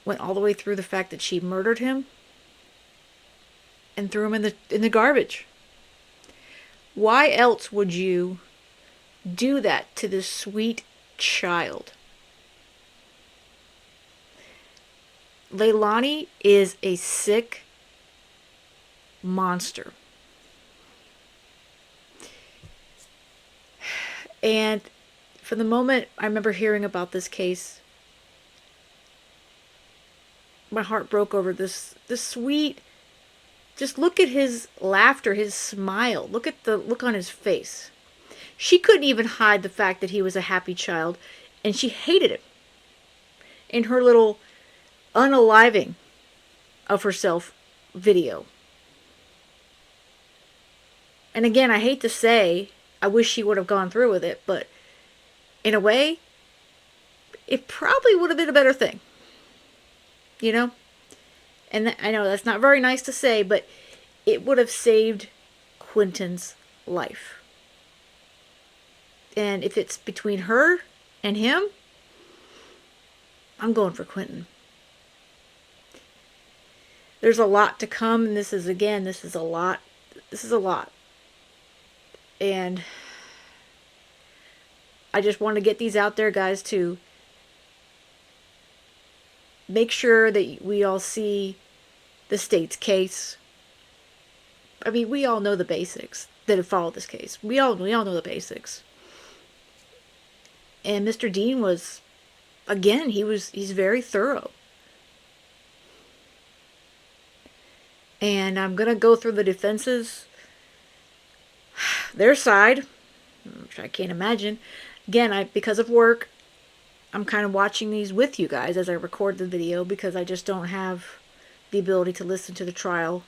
went all the way through the fact that she murdered him and threw him in the garbage. Why else would you do that to this sweet child? Leilani is a sick monster. And from the moment I remember hearing about this case, my heart broke over this sweet, just look at his laughter, his smile. Look at the look on his face. She couldn't even hide the fact that he was a happy child, and she hated him. In her little unaliving of herself video. And again, I hate to say, I wish she would have gone through with it, but in a way, it probably would have been a better thing. You know? And I know that's not very nice to say, but it would have saved Quinton's life. And if it's between her and him, I'm going for Quinton. There's a lot to come, and this is a lot. This is a lot. And I just want to get these out there, guys, to make sure that we all see the state's case. I mean, we all know the basics that have followed this case. We all know the basics. And Mr. Dean was, again, he's very thorough. And I'm going to go through the defenses, their side, which I can't imagine. Again, because of work, I'm kind of watching these with you guys as I record the video because I just don't have the ability to listen to the trial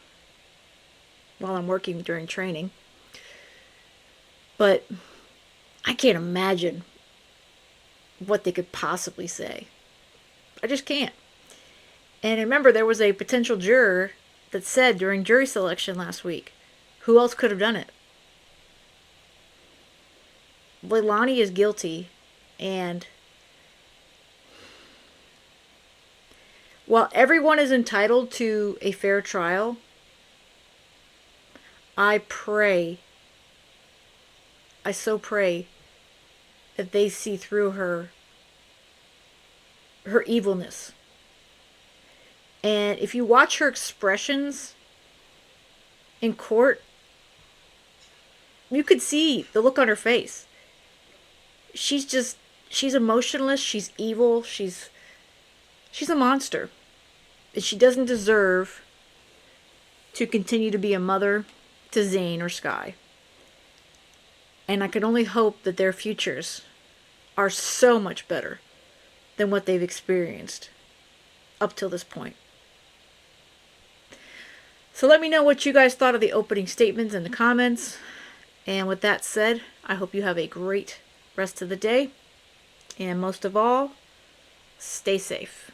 while I'm working during training. But I can't imagine what they could possibly say. I just can't. And remember, there was a potential juror that said during jury selection last week, who else could have done it? Leilani is guilty, and while everyone is entitled to a fair trial, I so pray that they see through her evilness. And if you watch her expressions in court, you could see the look on her face. She's emotionless, she's evil, she's a monster. And she doesn't deserve to continue to be a mother to Zane or Sky. And I can only hope that their futures are so much better than what they've experienced up till this point. So let me know what you guys thought of the opening statements in the comments. And with that said, I hope you have a great rest of the day. And most of all, stay safe.